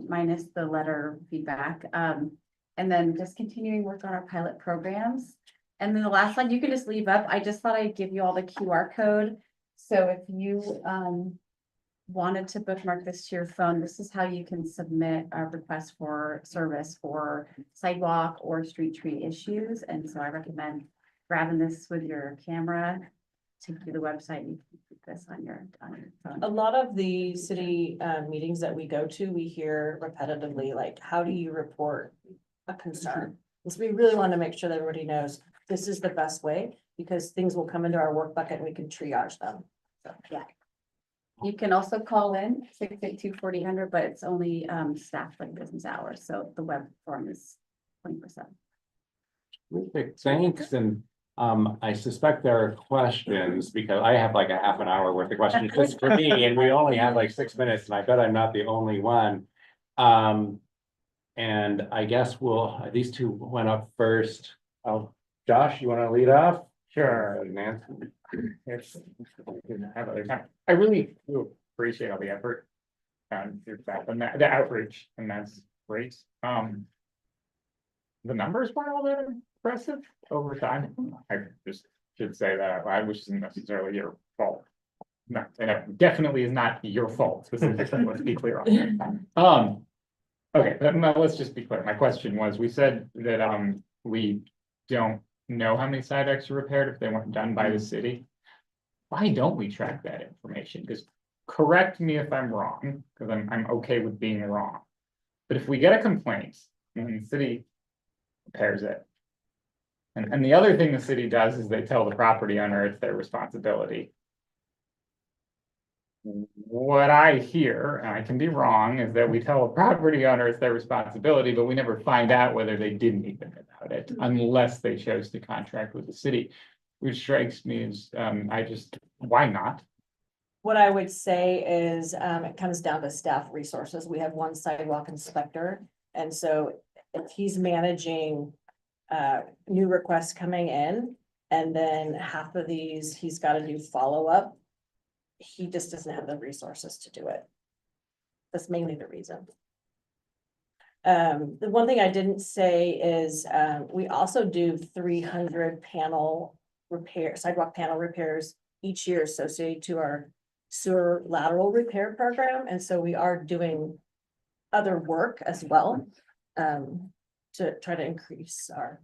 [SPEAKER 12] minus the letter feedback. And then just continuing work on our pilot programs. And then the last slide, you can just leave up. I just thought I'd give you all the QR code. So if you wanted to bookmark this to your phone, this is how you can submit a request for service for sidewalk or street tree issues. And so I recommend grabbing this with your camera, take you to the website, you can put this on your phone.
[SPEAKER 13] A lot of the city meetings that we go to, we hear repetitively, like, how do you report a concern? Because we really want to make sure that everybody knows this is the best way, because things will come into our work bucket and we can triage them. So,
[SPEAKER 12] Yeah. You can also call in 682-4000, but it's only staffed like business hours, so the web form is 20%.
[SPEAKER 1] Terrific, thanks, and I suspect there are questions, because I have like a half an hour worth of questions just for me, and we only have like 6 minutes, and I bet I'm not the only one. And I guess these two went up first. Oh, Josh, you want to lead off?
[SPEAKER 5] Sure.
[SPEAKER 1] Nancy?
[SPEAKER 5] I really do appreciate all the effort. And the outreach, and that's great. The numbers weren't all that impressive over time. I just should say that, which isn't necessarily your fault. No, and it definitely is not your fault specifically, let's be clear on that. Okay, but now let's just be clear. My question was, we said that we don't know how many sidewalks are repaired if they weren't done by the city. Why don't we track that information? Because correct me if I'm wrong, because I'm okay with being wrong. But if we get a complaint and the city repairs it. And the other thing the city does is they tell the property owner it's their responsibility. What I hear, and I can be wrong, is that we tell a property owner it's their responsibility, but we never find out whether they did anything about it unless they chose to contract with the city. Which strikes me as, why not?
[SPEAKER 13] what I would say is, it comes down to staff resources. We have one sidewalk inspector. And so if he's managing new requests coming in, and then half of these, he's got to do follow-up. He just doesn't have the resources to do it. That's mainly the reason. The one thing I didn't say is, we also do 300 sidewalk panel repairs each year associated to our sewer lateral repair program. And so we are doing other work as well, to try to increase our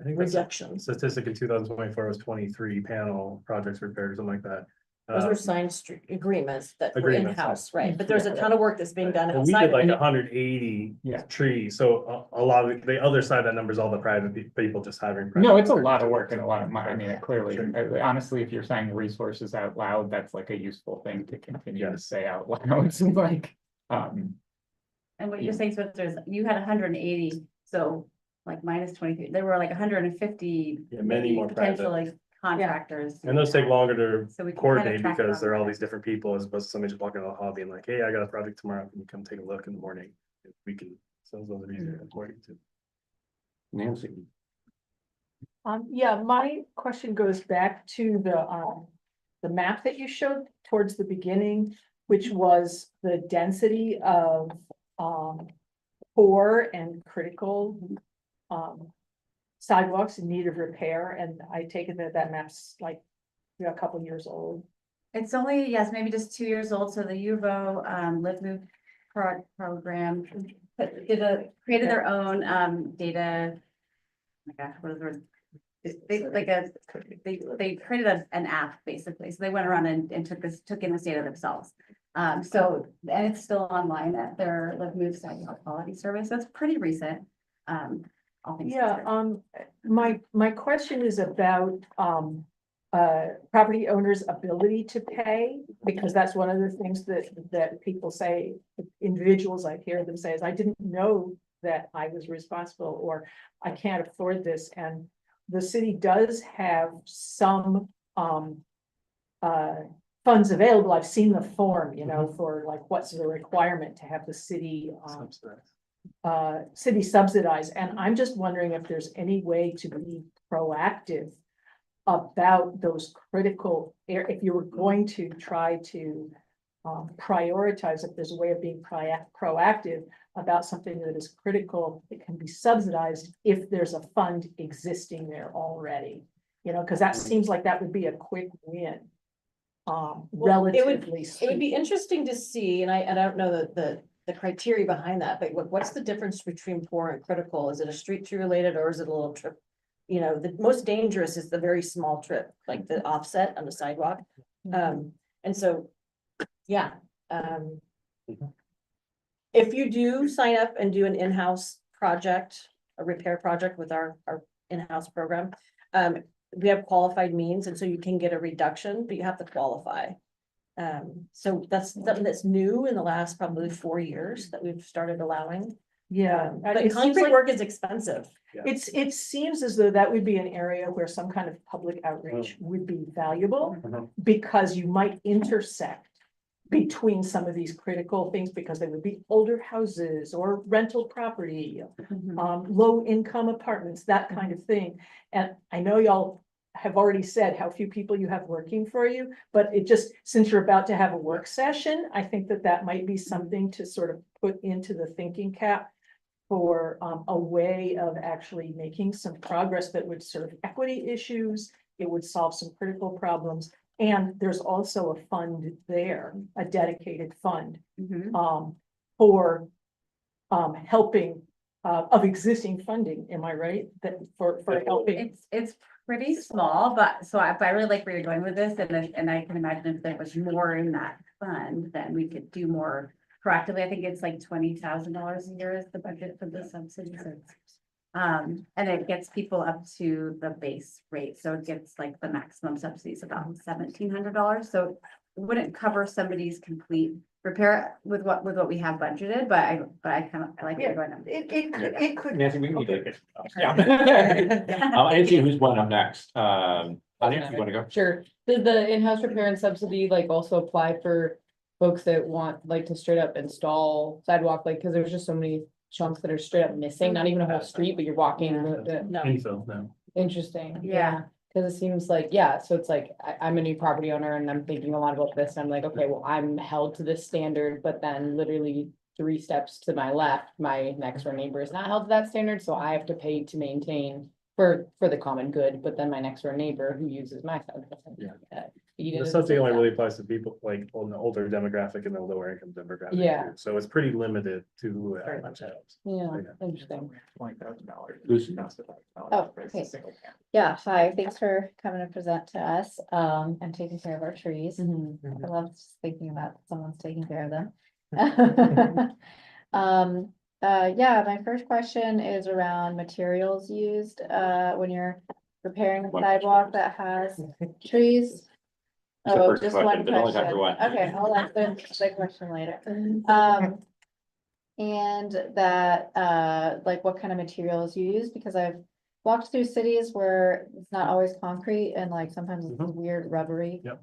[SPEAKER 15] I think
[SPEAKER 13] reductions.
[SPEAKER 15] statistic in 2024 was 23 panel projects repaired, something like that.
[SPEAKER 13] Those are signed agreements that were
[SPEAKER 15] Agreements,
[SPEAKER 13] in-house, right? But there's a ton of work that's being done
[SPEAKER 15] And we
[SPEAKER 13] outside.
[SPEAKER 15] did like
[SPEAKER 13] of it.
[SPEAKER 15] 180 trees, so a lot of the other side of that number is all the private people just hiring.
[SPEAKER 5] No, it's a lot of work and a lot of money. I mean, it clearly, honestly, if you're saying resources out loud, that's like a useful thing to continue to say out loud. It's like,
[SPEAKER 12] And what you're saying, Spencer, is you had 180, so like minus 23, there were like 150.
[SPEAKER 15] Yeah, many more private.
[SPEAKER 12] Potentially contractors.
[SPEAKER 15] And those take longer
[SPEAKER 12] So we
[SPEAKER 15] to
[SPEAKER 12] can kind of
[SPEAKER 15] coordinate
[SPEAKER 12] track it
[SPEAKER 15] because
[SPEAKER 12] on
[SPEAKER 15] there are all
[SPEAKER 12] that.
[SPEAKER 15] these different people as opposed to somebody just walking in the hobby and like, hey, I got a project tomorrow, can you come take a look in the morning? We can, so those are easier to coordinate too.
[SPEAKER 1] Nancy?
[SPEAKER 11] Yeah, my question goes back to the map that you showed towards the beginning, which was the density of, poor and critical, sidewalks in need of repair, and I take it that that map's like, a couple years old.
[SPEAKER 12] It's only, yes, maybe just 2 years old, so the U of O, Live Move program created their own, data. Oh my gosh, what is the word? they created an app basically. So they went around and took in the state of themselves. So, and it's still online at their like Move Sidewalk Quality Survey. So it's pretty recent. All things
[SPEAKER 11] Yeah,
[SPEAKER 12] considered.
[SPEAKER 11] my question is about, property owners' ability to pay, because that's one of the things that people say, individuals I hear them say is, I didn't know that I was responsible, or I can't afford this, and the city does have some, funds available. I've seen the form, you know, for like, what's the requirement to have the city, city subsidized, and I'm just wondering if there's any way to be proactive about those critical if you were going to try to prioritize, if there's a way of being proactive about something that is critical, it can be subsidized if there's a fund existing there already, you know, because that seems like that would be a quick win. Relatively
[SPEAKER 13] It would be
[SPEAKER 11] speaking.
[SPEAKER 13] interesting to see, and I don't know the criteria behind that, but what's the difference between poor and critical? Is it a street tree related, or is it a little trip? You know, the most dangerous is the very small trip, like the offset on the sidewalk. And so, yeah. If you do sign up and do an in-house project, a repair project with our in-house program, we have qualified means, and so you can get a reduction, but you have to qualify. So that's something that's new in the last probably 4 years that we've started allowing.
[SPEAKER 11] Yeah.
[SPEAKER 13] But
[SPEAKER 11] It seems
[SPEAKER 13] concrete
[SPEAKER 11] like-
[SPEAKER 13] work is expensive.
[SPEAKER 11] It seems as though that would be an area where some kind of public outreach would be valuable, because you might intersect between some of these critical things, because they would be older houses or rental property, low income apartments, that kind of thing. And I know y'all have already said how few people you have working for you, but it just, since you're about to have a work session, I think that might be something to sort of put into the thinking cap for a way of actually making some progress that would serve equity issues. It would solve some critical problems. And there's also a fund there, a dedicated fund, for helping of existing funding. Am I right? That for helping.
[SPEAKER 12] It's pretty small, but so I really like where you're going with this, and I can imagine if there was more in that fund, then we could do more proactively. I think it's like $20,000 a year is the budget for the subsidy. And it gets people up to the base rate, so it gets like the maximum subsidies about $1,700. So it wouldn't cover somebody's complete repair with what we have budgeted, but I like where you're going on.
[SPEAKER 11] It could.
[SPEAKER 1] Nancy, we can take it. Nancy, who's one up next? Anya, you wanna go?
[SPEAKER 16] Sure. Did the in-house repair and subsidy like also apply for folks that want like to straight up install sidewalk, like, cause there's just so many chunks that are straight up missing, not even a whole street, but you're walking.
[SPEAKER 15] Infill, no.
[SPEAKER 16] Interesting.
[SPEAKER 12] Yeah.
[SPEAKER 16] Cause it seems like, yeah, so it's like, I'm a new property owner and I'm thinking a lot about this. And I'm like, okay, well, I'm held to this standard, but then literally 3 steps to my left, my next door neighbor is not held to that standard, so I have to pay to maintain for the common good, but then my next door neighbor who uses my side.
[SPEAKER 15] The subsidy only really applies to people like on the older demographic and the lower income demographic.
[SPEAKER 16] Yeah.
[SPEAKER 15] too. So it's pretty limited to who it actually helps.
[SPEAKER 16] Yeah, interesting.
[SPEAKER 1] $20,000.
[SPEAKER 6] Oh, okay. Yeah, hi, thanks for coming to present to us, and taking care of our trees. I love just thinking about someone's taking care of them. Yeah, my first question is around materials used, when you're repairing a sidewalk that has trees.
[SPEAKER 1] It's the
[SPEAKER 6] Oh,
[SPEAKER 1] first
[SPEAKER 6] just
[SPEAKER 1] question,
[SPEAKER 6] one
[SPEAKER 1] but only time
[SPEAKER 6] question.
[SPEAKER 1] for one.
[SPEAKER 6] Okay, I'll ask the question later. And that, like what kind of materials you use, because I've walked through cities where it's not always concrete and like sometimes it's weird rubbery.
[SPEAKER 15] Yep.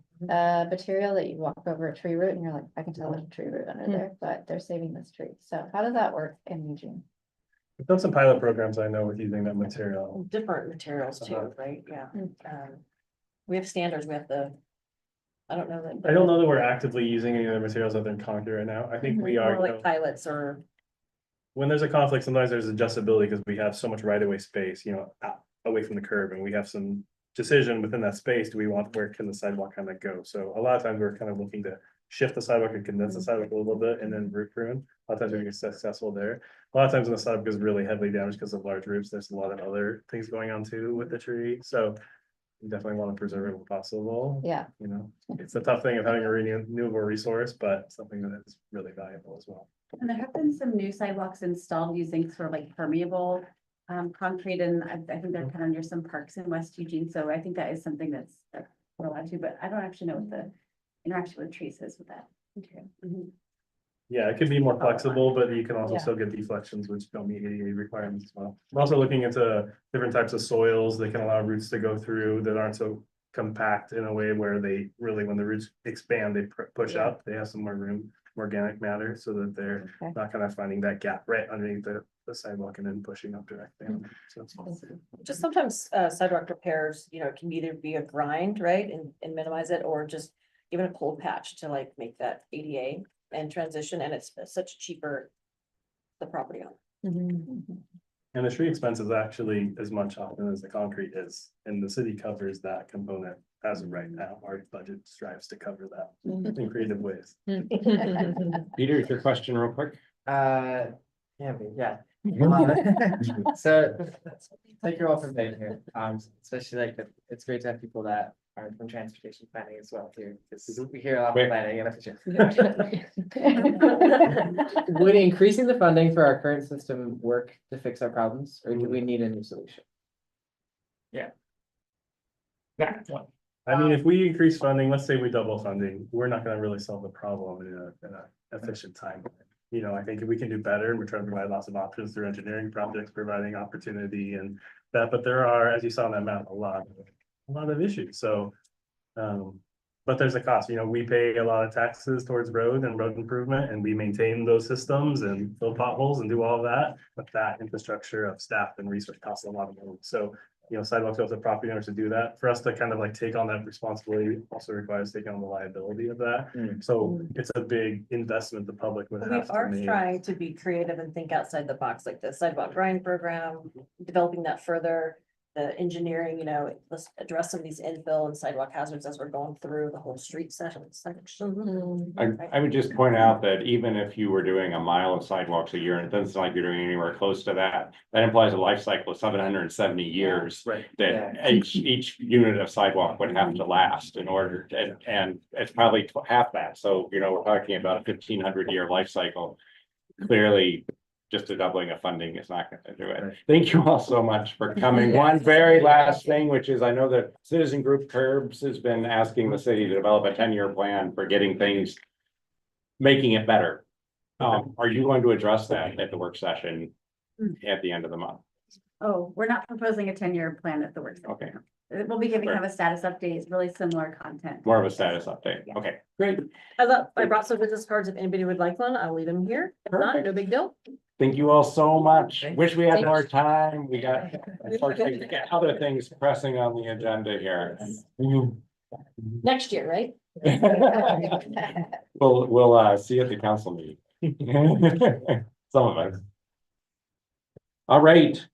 [SPEAKER 6] Material that you walk over a tree root and you're like, I can tell there's a tree root under there, but they're saving this tree. So how does that work in Eugene?
[SPEAKER 15] We've done some pilot programs, I know, with using that material.
[SPEAKER 13] Different materials too, right? Yeah. We have standards, we have I don't know that.
[SPEAKER 15] I don't know that we're actively using any other materials other than concrete right now. I think we are,
[SPEAKER 13] More
[SPEAKER 15] you
[SPEAKER 13] like
[SPEAKER 15] know,
[SPEAKER 13] pilots or.
[SPEAKER 15] when there's a conflict, sometimes there's adjustability because we have so much right of way space, you know, away from the curb, and we have some decision within that space. Do we want, where can the sidewalk kind of go? So a lot of times we're kind of looking to shift the sidewalk and condense the sidewalk a little bit and then root prune. A lot of times we're successful there. a lot of times when the sidewalk is really heavily damaged because of large roots, there's a lot of other things going on too with the tree, so. You definitely want to preserve it if possible.
[SPEAKER 6] Yeah.
[SPEAKER 15] You know, it's a tough thing of having a renewable resource, but something that is really valuable as well.
[SPEAKER 12] And there have been some new sidewalks installed using sort of like permeable concrete, and I think they're kind of near some parks in West Eugene, so I think that is something that's we're allowed to, but I don't actually know what the interaction with trees is with that. Okay.
[SPEAKER 15] Yeah, it can be more flexible, but you can also
[SPEAKER 13] Yeah.
[SPEAKER 15] still get deflections which don't meet ADA requirements as well. I'm also looking into different types of soils that can allow roots to go through that aren't so compact in a way where they really, when the roots expand, they push
[SPEAKER 13] Yeah.
[SPEAKER 15] up, they have some more room, organic matter, so that they're
[SPEAKER 6] Okay.
[SPEAKER 15] not kind of finding that gap right underneath the sidewalk and then pushing up directly. on it. So
[SPEAKER 13] Just sometimes sidewalk repairs, you know, can either be a grind, right, and minimize it, or just even a cold patch to like make that ADA and transition, and it's such cheaper. The property owner.
[SPEAKER 15] And the tree expense is actually as much often as the concrete is, and the city covers that component as of right now. Our budget strives to cover that in creative ways.
[SPEAKER 1] Peter, your question real quick?
[SPEAKER 9] Yeah. So, thank you all for being here, especially like, it's great to have people that are from transportation planning as well too, because we hear a lot of planning and efficiency. Would increasing the funding for our current system work to fix our problems, or do we need a new solution?
[SPEAKER 5] That's one.
[SPEAKER 15] I mean, if we increase funding, let's say we double funding, we're not gonna really solve the problem in a efficient time. You know, I think if we can do better, and we're trying to provide lots of options through engineering projects, providing opportunity and that, but there are, as you saw on that map, a lot of issues, so. But there's a cost, you know, we pay a lot of taxes towards road and road improvement, and we maintain those systems and fill potholes and do all of that. But that infrastructure of staff and research costs a lot of money, so, you know, sidewalks go to property owners to do that. For us to kind of like take on that responsibility also requires taking on the liability of that. So it's a big investment the public would
[SPEAKER 13] We
[SPEAKER 15] have to
[SPEAKER 13] are
[SPEAKER 15] make.
[SPEAKER 13] trying to be creative and think outside the box, like the sidewalk grind program, developing that further. The engineering, you know, let's address some of these infill and sidewalk hazards as we're going through the whole street section.
[SPEAKER 1] I would just point out that even if you were doing a mile of sidewalks a year, and it doesn't sound like you're doing anywhere close to that, that implies a life cycle of 770 years.
[SPEAKER 15] Right.
[SPEAKER 1] That each unit of sidewalk would have to last in order to, and it's probably half that. So, you know, we're talking about a 1,500-year life cycle. Clearly, just a doubling of funding is not gonna do it.
[SPEAKER 15] Right.
[SPEAKER 1] Thank you all so much for coming. One very last thing, which is I know that citizen group Curbs has been asking the city to develop a 10-year plan for getting things, making it better. Are you going to address that at the work session at the end of the month?
[SPEAKER 12] Oh, we're not proposing a 10-year plan at the work session.
[SPEAKER 1] Okay,
[SPEAKER 12] We'll be giving
[SPEAKER 1] Fair.
[SPEAKER 12] kind of a status update, it's really similar content.
[SPEAKER 1] more of a status update.
[SPEAKER 12] Yeah.
[SPEAKER 1] Okay, great.
[SPEAKER 13] I brought some business cards. If anybody would like one, I'll leave them here. If not, no big deal.
[SPEAKER 1] Thank you all so much. Wish we had more time. We got, unfortunately, we got other things pressing on the agenda here.
[SPEAKER 13] Next year, right?
[SPEAKER 1] We'll see you at the council meeting. Some of us. All right,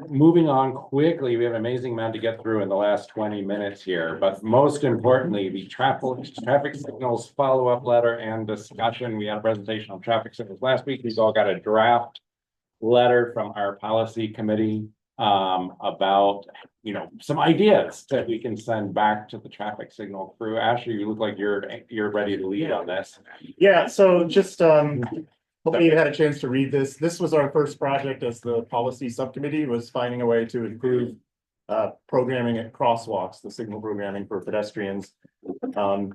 [SPEAKER 1] moving on quickly, we have an amazing amount to get through in the last 20 minutes here, but most importantly, the traffic signals follow-up letter and discussion. We had a presentation on traffic signals last week. We've all got a draft letter from our policy committee about, you know, some ideas that we can send back to the traffic signal crew. Ashley, you look like you're ready to lead on this.
[SPEAKER 10] Yeah, so just, hopefully you had a chance to read this. This was our first project as the policy subcommittee, was finding a way to improve programming at crosswalks, the signal programming for pedestrians. And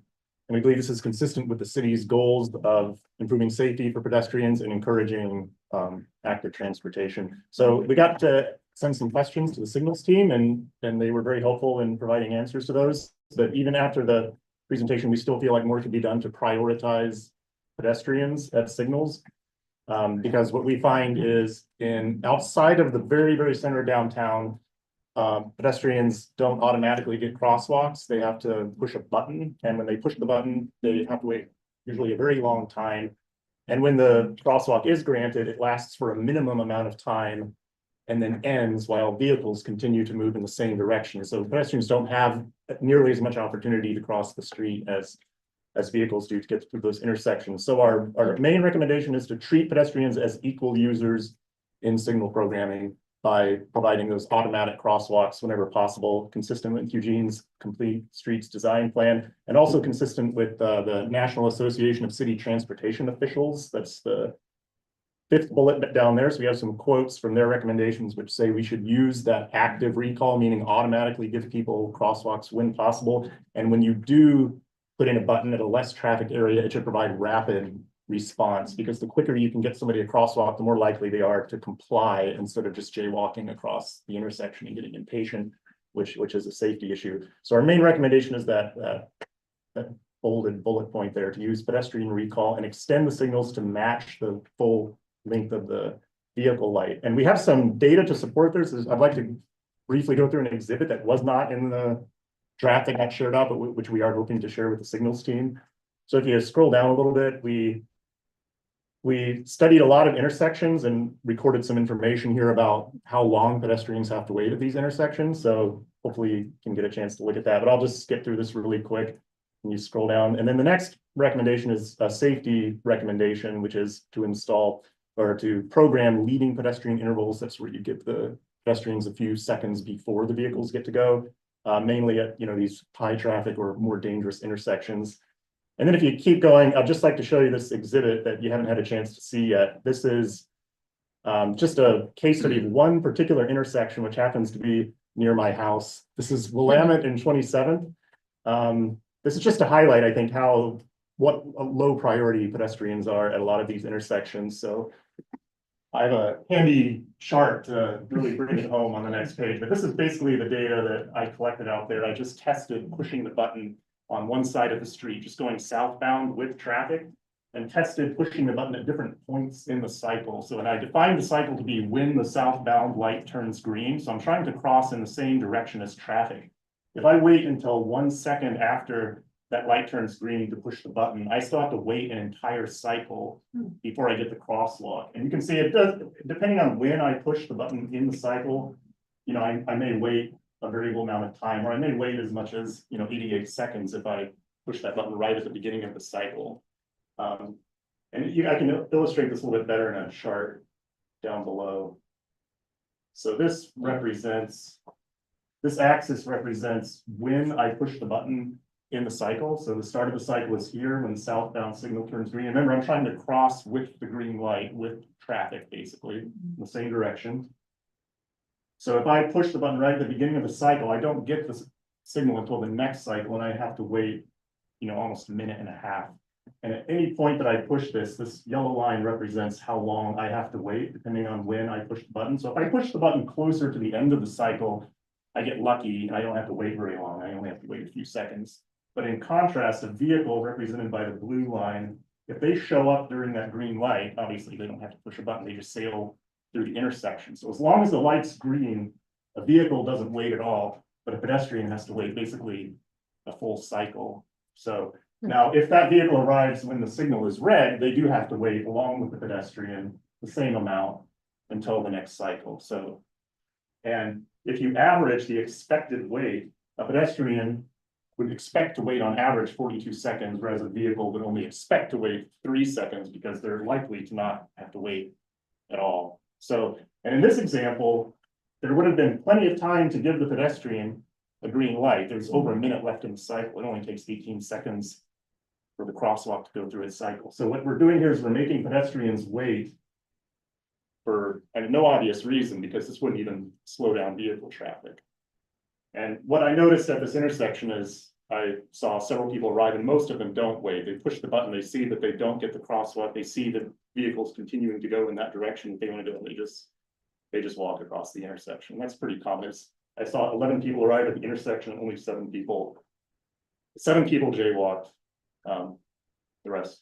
[SPEAKER 10] we believe this is consistent with the city's goals of improving safety for pedestrians and encouraging active transportation. So we got to send some questions to the signals team, and they were very helpful in providing answers to those. But even after the presentation, we still feel like more could be done to prioritize pedestrians at signals. Because what we find is outside of the very, very center of downtown, pedestrians don't automatically get crosswalks. They have to push a button, and when they push the button, they have to wait usually a very long time. And when the crosswalk is granted, it lasts for a minimum amount of time and then ends while vehicles continue to move in the same direction. So pedestrians don't have nearly as much opportunity to cross the street as as vehicles do to get through those intersections. So our main recommendation is to treat pedestrians as equal users in signal programming by providing those automatic crosswalks whenever possible, consistent with Eugene's complete streets design plan, and also consistent with the National Association of City Transportation Officials. That's the 5th bullet down there. So we have some quotes from their recommendations, which say we should use that active recall, meaning automatically give people crosswalks when possible. And when you do put in a button at a less traffic area, it should provide rapid response, because the quicker you can get somebody a crosswalk, the more likely they are to comply instead of just jaywalking across the intersection and getting impatient, which is a safety issue. So our main recommendation is that bolded bullet point there, to use pedestrian recall and extend the signals to match the full length of the vehicle light. And we have some data to support this. I'd like to briefly go through an exhibit that was not in the draft that got shared out, but which we are hoping to share with the signals team. So if you scroll down a little bit, we studied a lot of intersections and recorded some information here about how long pedestrians have to wait at these intersections. So hopefully you can get a chance to look at that, but I'll just skip through this really quick. And you scroll down, and then the next recommendation is a safety recommendation, which is to install or to program leading pedestrian intervals. That's where you give the pedestrians a few seconds before the vehicles get to go, mainly at these high traffic or more dangerous intersections. And then if you keep going, I'd just like to show you this exhibit that you haven't had a chance to see yet. This is just a case study of one particular intersection, which happens to be near my house. This is Willamette and 27th. This is just to highlight, I think, what low priority pedestrians are at a lot of these intersections. So I have a handy chart to really bring it home on the next page, but this is basically the data that I collected out there. I just tested pushing the button on one side of the street, just going southbound with traffic, and tested pushing the button at different points in the cycle. So, and I defined the cycle to be when the southbound light turns green. So I'm trying to cross in the same direction as traffic. If I wait until 1 second after that light turns green to push the button, I still have to wait an entire cycle before I get the crosswalk. And you can see it does, depending on when I push the button in the cycle, I may wait a variable amount of time, or I may wait as much as 88 seconds if I push that button right at the beginning of the cycle. And I can illustrate this a little bit better in a chart down below. So this axis represents when I push the button in the cycle. So the start of the cycle is here when the southbound signal turns green. Remember, I'm trying to cross with the green light with traffic, basically in the same direction. So if I push the button right at the beginning of the cycle, I don't get the signal until the next cycle, and I have to wait, almost a minute and a half. And at any point that I push this yellow line represents how long I have to wait, depending on when I push the button. So if I push the button closer to the end of the cycle, I get lucky and I don't have to wait very long. I only have to wait a few seconds. But in contrast, a vehicle represented by the blue line, if they show up during that green light, obviously they don't have to push a button, they just sail through the intersection. So as long as the light's green, a vehicle doesn't wait at all, but a pedestrian has to wait basically a full cycle. So now if that vehicle arrives when the signal is red, they do have to wait along with the pedestrian the same amount until the next cycle. So, and if you average the expected wait, a pedestrian would expect to wait on average 42 seconds, whereas a vehicle would only expect to wait 3 seconds because they're likely to not have to wait at all. So, and in this example, there would have been plenty of time to give the pedestrian a green light. There's over a minute left in the cycle. It only takes 18 seconds for the crosswalk to go through its cycle. So what we're doing here is we're making pedestrians wait for no obvious reason, because this wouldn't even slow down vehicle traffic. And what I noticed at this intersection is I saw several people arrive, and most of them don't wait. They push the button, they see that they don't get the crosswalk, they see the vehicles continuing to go in that direction that they want to go, and they just walk across the intersection. That's pretty common. I saw 11 people arrive at the intersection, only 7 people jaywalked, the rest.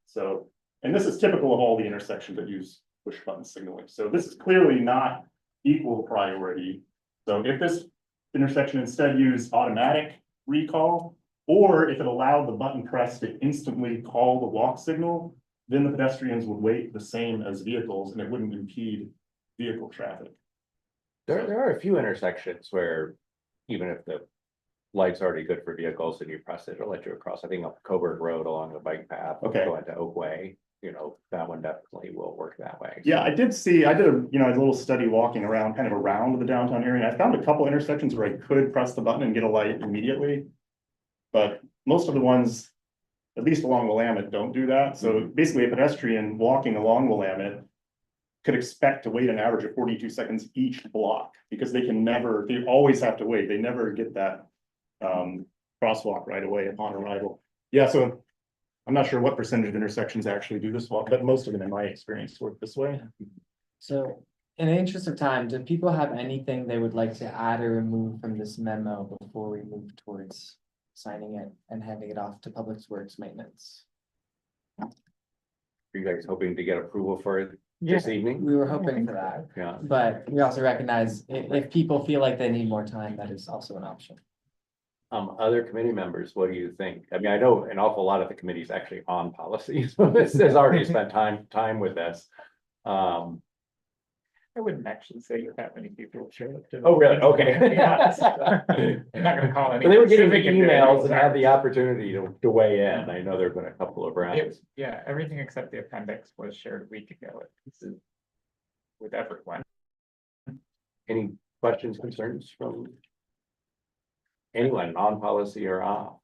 [SPEAKER 10] So, and this is typical of all the intersections that use push button signaling. So this is clearly not equal priority. So if this intersection instead used automatic recall, or if it allowed the button press to instantly call the walk signal, then the pedestrians would wait the same as vehicles and it wouldn't impede vehicle traffic.
[SPEAKER 1] There are a few intersections where even if the light's already good for vehicles and you press it, it'll let you across. I think up Coburg Road along the bike path.
[SPEAKER 10] Okay.
[SPEAKER 1] Going to Oakway, you know, that one definitely will work that way.
[SPEAKER 10] Yeah, I did a little study walking around, kind of around the downtown area, and I found a couple intersections where I could press the button and get a light immediately. But most of the ones, at least along Willamette, don't do that. So basically a pedestrian walking along Willamette could expect to wait an average of 42 seconds each block, because they always have to wait. They never get that crosswalk right away upon arrival. Yeah, so I'm not sure what percentage of intersections actually do this walk, but most of them, in my experience, work this way.
[SPEAKER 9] So in the interest of time, do people have anything they would like to add or remove from this memo before we move towards signing it and handing it off to Public Works Maintenance?
[SPEAKER 1] Are you guys hoping to get approval for it this evening?
[SPEAKER 9] We were hoping for that,
[SPEAKER 1] Yeah.
[SPEAKER 9] but we also recognize if people feel like they need more time, that is also an option.
[SPEAKER 1] Other committee members, what do you think? I mean, I know an awful lot of the committees actually on policy, so this has already spent time with this.
[SPEAKER 5] I wouldn't actually say you have many people show up to.
[SPEAKER 1] Oh, really? Okay.
[SPEAKER 5] I'm not gonna call any.
[SPEAKER 1] But they were getting
[SPEAKER 5] specific
[SPEAKER 1] emails and had
[SPEAKER 5] individuals.
[SPEAKER 1] the opportunity to weigh in. I know there've been a couple of rounds.
[SPEAKER 5] Yeah, everything except the appendix was shared a week ago. With everyone.
[SPEAKER 1] Any questions, concerns from anyone on policy or off?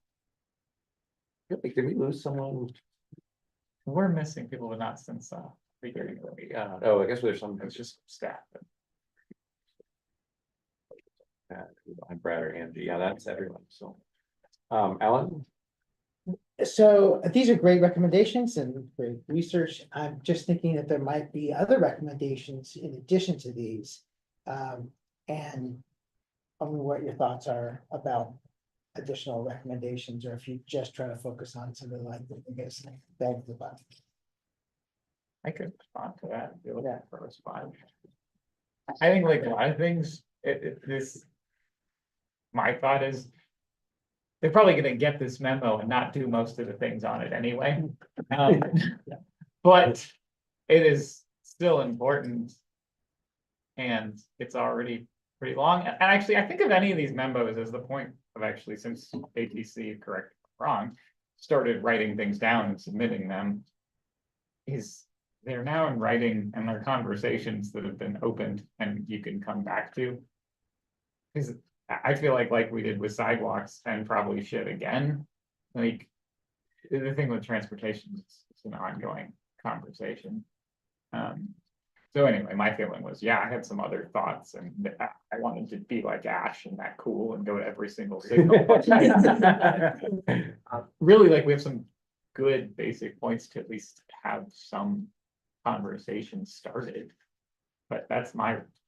[SPEAKER 1] Really, did we lose someone?
[SPEAKER 5] We're missing people, but not since beginning.
[SPEAKER 1] Yeah, oh, I guess there's some.
[SPEAKER 5] It's just staff.
[SPEAKER 1] Brad or Angie, yeah, that's everyone, so. Ellen?
[SPEAKER 8] So these are great recommendations and great research. I'm just thinking that there might be other recommendations in addition to these. And I don't know what your thoughts are about additional recommendations, or if you just try to focus on something like, I guess, bang the button.
[SPEAKER 5] I could respond to that. If you're looking for a response. I think like a lot of things, my thought is. They're probably gonna get this memo and not do most of the things on it anyway. But it is still important. And it's already pretty long. And actually, I think of any of these memos as the point of actually, since ATC, correct, wrong, started writing things down and submitting them. Is they're now in writing and they're conversations that have been opened and you can come back to. Because I feel like we did with sidewalks and probably should again, like, the thing with transportation is it's an ongoing conversation. So anyway, my feeling was, yeah, I had some other thoughts and I wanted to be like Ash and that cool and go to every single signal. Really, like, we have some good basic points to at least have some conversation started. But that's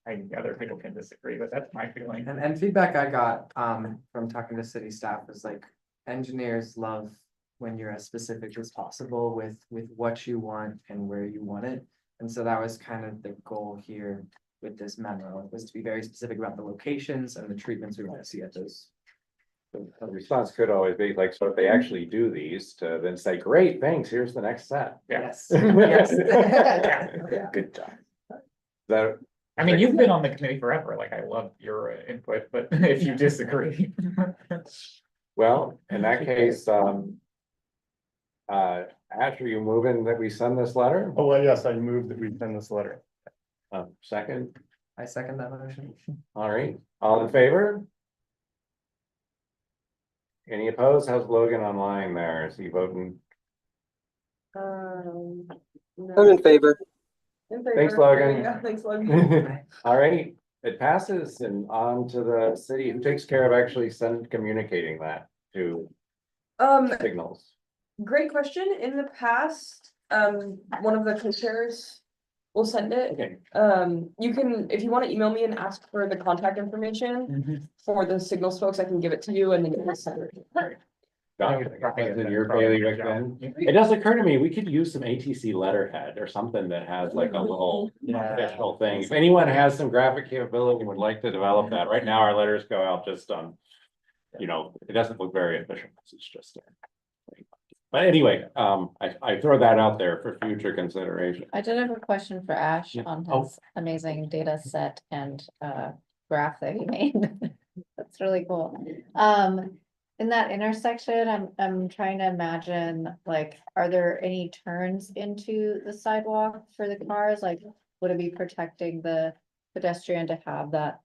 [SPEAKER 5] I think other people can disagree, but that's my feeling.
[SPEAKER 9] And feedback I got from talking to city staff was like, engineers love when you're as specific as possible with what you want and where you want it. And so that was kind of the goal here with this memo, was to be very specific about the locations and the treatments we want to see at those.
[SPEAKER 1] The response could always be like, so if they actually do these, to then say, great, thanks, here's the next step.
[SPEAKER 9] Yes.
[SPEAKER 1] Good job. That.
[SPEAKER 5] I mean, you've been on the committee forever, like, I love your input, but if you disagree.
[SPEAKER 1] Well, in that case, Ash, are you moving that we send this letter?
[SPEAKER 10] Oh, well, yes, I moved that we send this letter.
[SPEAKER 1] Second,
[SPEAKER 9] I second that motion.
[SPEAKER 1] all right, all in favor? Any opposed? How's Logan online there? Is he voting?
[SPEAKER 2] No.
[SPEAKER 7] I'm in favor.
[SPEAKER 2] In favor.
[SPEAKER 1] Thanks, Logan.
[SPEAKER 2] Yeah, thanks, Logan.
[SPEAKER 1] All right, it passes and on to the city who takes care of actually communicating that to signals.
[SPEAKER 2] Great question. In the past, one of the co-chairs will send it.
[SPEAKER 1] Okay.
[SPEAKER 2] You can, if you want to email me and ask for the contact information for the signals folks, I can give it to you and then you can send it. It
[SPEAKER 1] does occur to me, we could use some ATC letterhead or something that has like a little official thing. If anyone has some graphic capability and would like to develop that, right now our letters go out just on, you know, it doesn't look very official, it's just. But anyway, I throw that out there for future consideration.
[SPEAKER 6] I did have a question for Ash on
[SPEAKER 1] Oh.
[SPEAKER 6] his amazing data set and graph that he made. That's really cool. In that intersection, I'm trying to imagine, like, are there any turns into the sidewalk for the cars? Like, would it be protecting the pedestrian to have that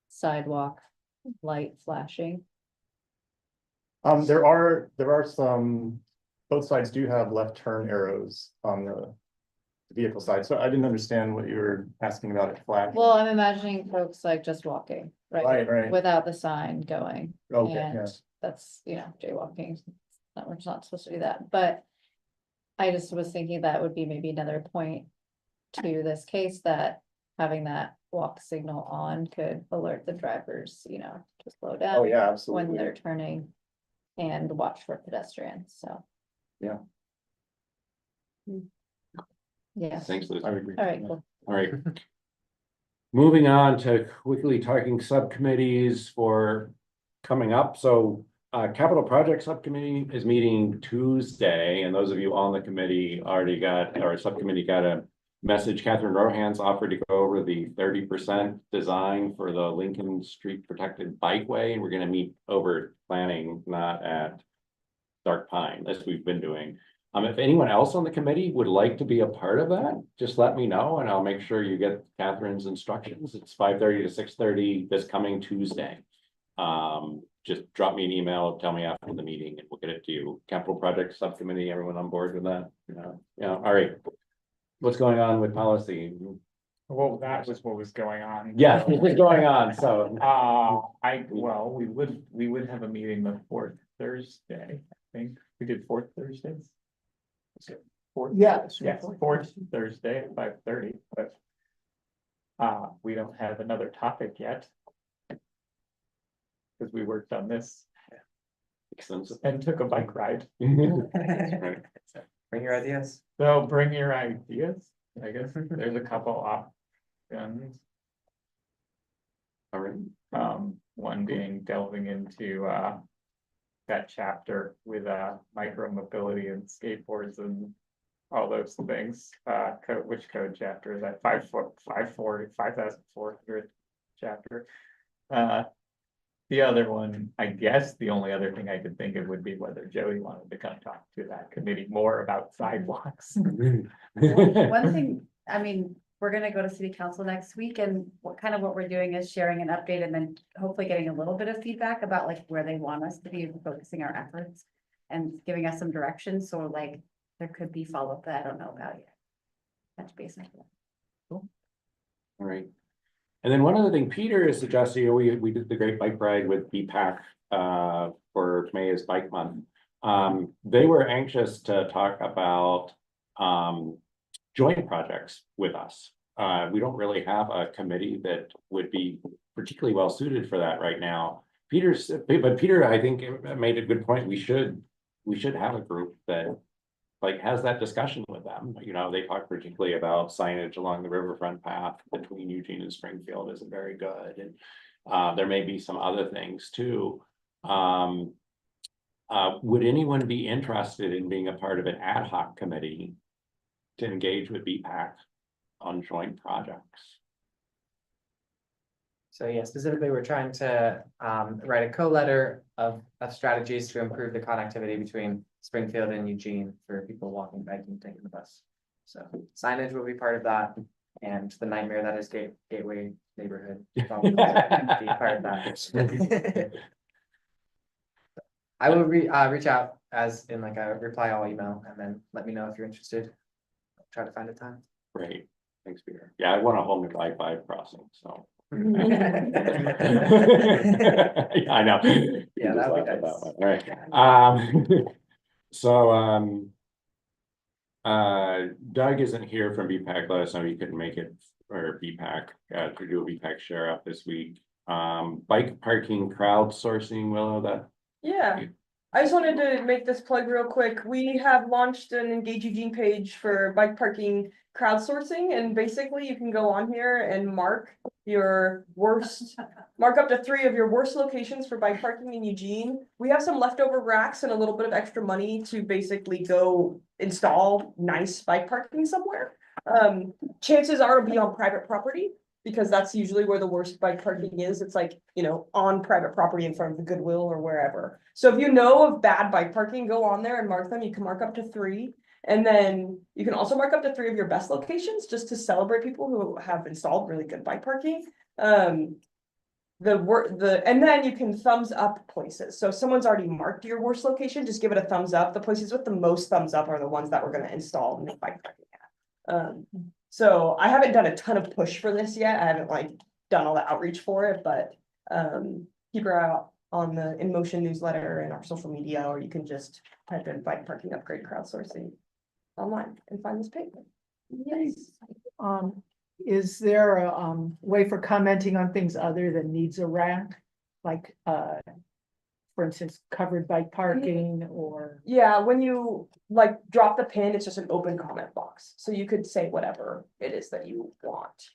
[SPEAKER 6] sidewalk light flashing?
[SPEAKER 10] There are some, both sides do have left turn arrows on the vehicle side, so I didn't understand what you were asking about it flash.
[SPEAKER 6] Well, I'm imagining folks like just walking, right?
[SPEAKER 10] Right.
[SPEAKER 6] Without the sign going.
[SPEAKER 10] Okay,
[SPEAKER 6] And
[SPEAKER 10] yeah.
[SPEAKER 6] that's, jaywalking, we're not supposed to do that, but I just was thinking that would be maybe another point to this case, that having that walk signal on could alert the drivers, to slow down.
[SPEAKER 10] Oh, yeah,
[SPEAKER 6] when
[SPEAKER 10] absolutely.
[SPEAKER 6] they're turning and watch for pedestrians, so.
[SPEAKER 10] Yeah.
[SPEAKER 6] Yeah,
[SPEAKER 1] Thanks, Liz.
[SPEAKER 10] I would agree.
[SPEAKER 6] all right, cool.
[SPEAKER 1] All right. Moving on to quickly talking subcommittees for coming up. So Capital Project Subcommittee is meeting Tuesday, and those of you on the committee already got, or subcommittee got a message. Catherine Rohan's offered to go over the 30% design for the Lincoln Street Protected Bikeway, and we're gonna meet over planning, not at Dark Pine, as we've been doing. If anyone else on the committee would like to be a part of that, just let me know and I'll make sure you get Catherine's instructions. It's 5:30 to 6:30 this coming Tuesday. Just drop me an email, tell me after the meeting and we'll get it to you. Capital Project Subcommittee, everyone on board with that? Yeah, all right. What's going on with policy?
[SPEAKER 5] Well, that was what was going on.
[SPEAKER 1] Yeah, what's going on? So,
[SPEAKER 5] we would have a meeting the fourth Thursday, I think. We did fourth Thursdays. Fourth?
[SPEAKER 8] Yeah.
[SPEAKER 5] Yes, fourth Thursday at 5:30, but we don't have another topic yet. Because we worked on this and took a bike ride.
[SPEAKER 9] Bring your ideas.
[SPEAKER 5] So bring your ideas. I guess there's a couple options.
[SPEAKER 1] all right.
[SPEAKER 5] One being delving into that chapter with micro mobility and skateboards and all those things. Which code chapter is that? 5,400 chapter. The other one, I guess the only other thing I could think of would be whether Jody wanted to come talk to that committee more about sidewalks.
[SPEAKER 12] One thing, I mean, we're gonna go to city council next week, and what we're doing is sharing an update and then hopefully getting a little bit of feedback about like where they want us to be focusing our efforts and giving us some direction, so like there could be follow-up that I don't know about yet. Touch base on that.
[SPEAKER 1] All right. And then one other thing Peter is suggesting, we did the great bike ride with BPAC for May is Bike Month. They were anxious to talk about joint projects with us. We don't really have a committee that would be particularly well suited for that right now. But Peter, I think, made a good point. We should have a group that like has that discussion with them. They talk particularly about signage along the riverfront path between Eugene and Springfield isn't very good. And there may be some other things too. Would anyone be interested in being a part of an ad hoc committee to engage with BPAC on joint projects?
[SPEAKER 9] So yeah, specifically, we're trying to write a co-letter of strategies to improve the connectivity between Springfield and Eugene for people walking, biking, taking the bus. So signage will be part of that, and the nightmare that is Gateway neighborhood will probably be part of that. I will reach out as in like a reply all email, and then let me know if you're interested. I'll try to find a time.
[SPEAKER 1] Great, thanks, Peter. Yeah, I want a whole new I-5 crossing, so. I know.
[SPEAKER 9] Yeah, that would be nice.
[SPEAKER 1] All right. So Doug isn't here from BPAC. Let us know he couldn't make it, or BPAC to do a BPAC share up this week. Bike parking crowdsourcing, Willow, that.
[SPEAKER 2] Yeah, I just wanted to make this plug real quick. We have launched an Engage Eugene page for bike parking crowdsourcing, and basically you can go on here and mark up to 3 of your worst locations for bike parking in Eugene. We have some leftover racks and a little bit of extra money to basically go install nice bike parking somewhere. Chances are it'll be on private property. because that's usually where the worst bike parking is. It's like, you know, on private property in front of the Goodwill or wherever. So if you know of bad bike parking, go on there and mark them. You can mark up to 3. And then you can also mark up to 3 of your best locations just to celebrate people who have installed really good bike parking. And then you can thumbs up places. So if someone's already marked your worst location, just give it a thumbs up. The places with the most thumbs up are the ones that we're gonna install and make bike parking at. So I haven't done a ton of push for this yet. I haven't like done all the outreach for it, but keep your eye out on the In Motion newsletter and our social media, or you can just type in bike parking upgrade crowdsourcing online and find this paper. Yes.
[SPEAKER 11] Is there a way for commenting on things other than needs a rack? Like for instance, covered bike parking or?
[SPEAKER 2] Yeah, when you like drop the pin, it's just an open comment box. So you could say whatever it is that you want.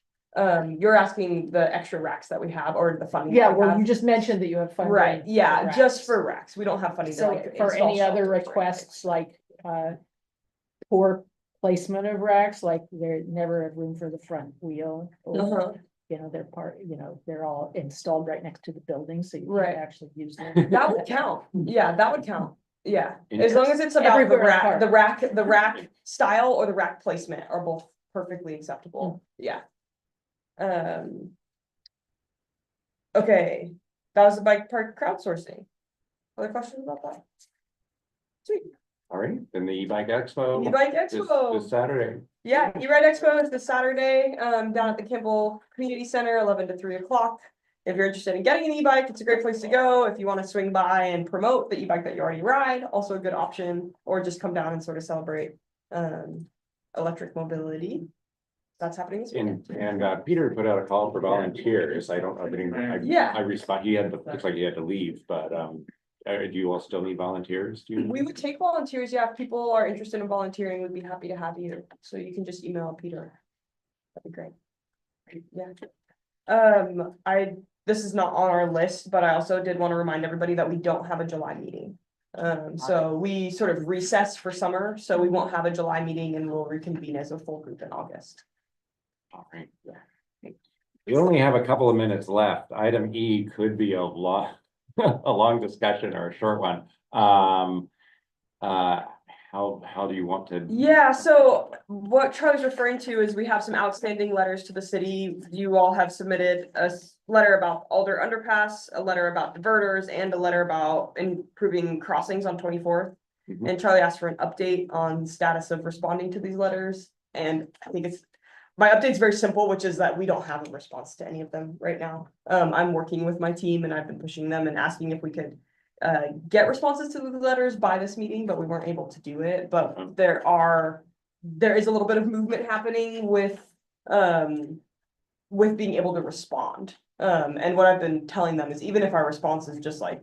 [SPEAKER 2] You're asking the extra racks that we have or the funding.
[SPEAKER 11] Yeah,
[SPEAKER 2] that we
[SPEAKER 11] well,
[SPEAKER 2] have.
[SPEAKER 11] you just mentioned that you have funding.
[SPEAKER 2] Right, yeah,
[SPEAKER 11] for
[SPEAKER 2] just
[SPEAKER 11] racks.
[SPEAKER 2] for racks. We don't have funding to
[SPEAKER 11] So
[SPEAKER 2] like.
[SPEAKER 11] for
[SPEAKER 2] install
[SPEAKER 11] any other
[SPEAKER 2] shelters or anything.
[SPEAKER 11] requests, like poor placement of racks, like they never have room for the front wheel. Or,
[SPEAKER 2] Uh-huh.
[SPEAKER 11] you know, they're all installed right next to the building, so you
[SPEAKER 2] Right.
[SPEAKER 11] can't actually use them.
[SPEAKER 2] That would count. Yeah, that would count. Yeah, as long as it's about the
[SPEAKER 11] Everywhere
[SPEAKER 2] rack,
[SPEAKER 11] apart.
[SPEAKER 2] the rack style or the rack placement are both perfectly acceptable. Yeah. Okay, that was the bike park crowdsourcing. Other questions about that? Sweet.
[SPEAKER 1] All right, then the e-bike expo.
[SPEAKER 2] E-bike
[SPEAKER 1] this-
[SPEAKER 2] expo.
[SPEAKER 1] This Saturday.
[SPEAKER 2] Yeah, E-Ride Expo is this Saturday, down at the Kimball Community Center, 11 to 3 o'clock. If you're interested in getting an e-bike, it's a great place to go. If you want to swing by and promote the e-bike that you already ride, also a good option, or just come down and sort of celebrate electric mobility. That's happening this weekend.
[SPEAKER 1] And Peter put out a call for volunteers. I don't know,
[SPEAKER 2] Yeah.
[SPEAKER 1] I respond, looks like he had to leave, but do you all still need volunteers? Do you?
[SPEAKER 2] We would take volunteers, yeah, if people are interested in volunteering, we'd be happy to have you, so you can just email Peter. That'd be great. Yeah. This is not on our list, but I also did want to remind everybody that we don't have a July meeting. So we sort of recess for summer, so we won't have a July meeting and we'll reconvene as a full group in August.
[SPEAKER 1] All right. We only have a couple of minutes left. Item E could be a long, a long discussion or a short one. How do you want to?
[SPEAKER 2] Yeah, so what Charlie's referring to is we have some outstanding letters to the city. You all have submitted a letter about Alder Underpass, a letter about diverters, and a letter about improving crossings on 24th.
[SPEAKER 1] Mhm.
[SPEAKER 2] And Charlie asked for an update on status of responding to these letters. And I think my update's very simple, which is that we don't have a response to any of them right now. I'm working with my team and I've been pushing them and asking if we could get responses to the letters by this meeting, but we weren't able to do it. But there is a little bit of movement happening with being able to respond. And what I've been telling them is even if our response is just like,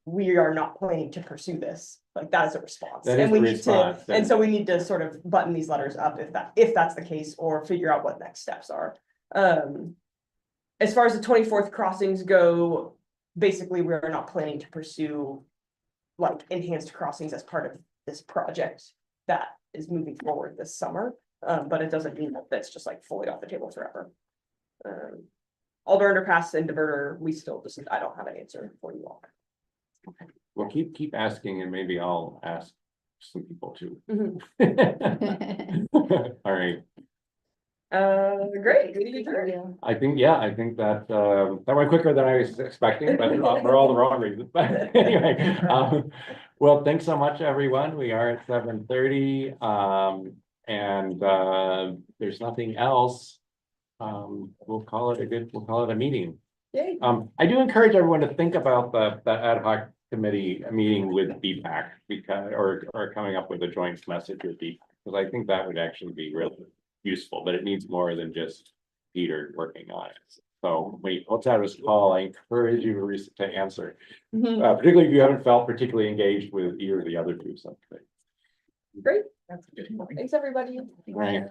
[SPEAKER 2] we are not planning to pursue this, like that is a response.
[SPEAKER 1] That is
[SPEAKER 2] And we
[SPEAKER 1] the
[SPEAKER 2] need
[SPEAKER 1] response,
[SPEAKER 2] to, and so we need to sort of button these letters up if that's the case, or figure out what next steps are. As far as the 24th crossings go, basically, we are not planning to pursue like enhanced crossings as part of this project that is moving forward this summer. But it doesn't mean that that's just like fully off the table forever. Alder Underpass and diverter, I don't have an answer for you all.
[SPEAKER 1] Well, keep asking and maybe I'll ask some people too. All right.
[SPEAKER 2] Great. Good to hear.
[SPEAKER 1] I think that went quicker than I was expecting, but for all the wrong reasons. But anyway, well, thanks so much, everyone. We are at 7:30, and there's nothing else. We'll call it a meeting.
[SPEAKER 2] Yay.
[SPEAKER 1] I do encourage everyone to think about the ad hoc committee meeting with BPAC or coming up with a joint message with BPAC, because I think that would actually be really useful, but it needs more than just Peter working on it. So when he puts out his call, I encourage you to answer, particularly if you haven't felt particularly engaged with either of the other two.
[SPEAKER 2] Great. Thanks, everybody.
[SPEAKER 1] Right.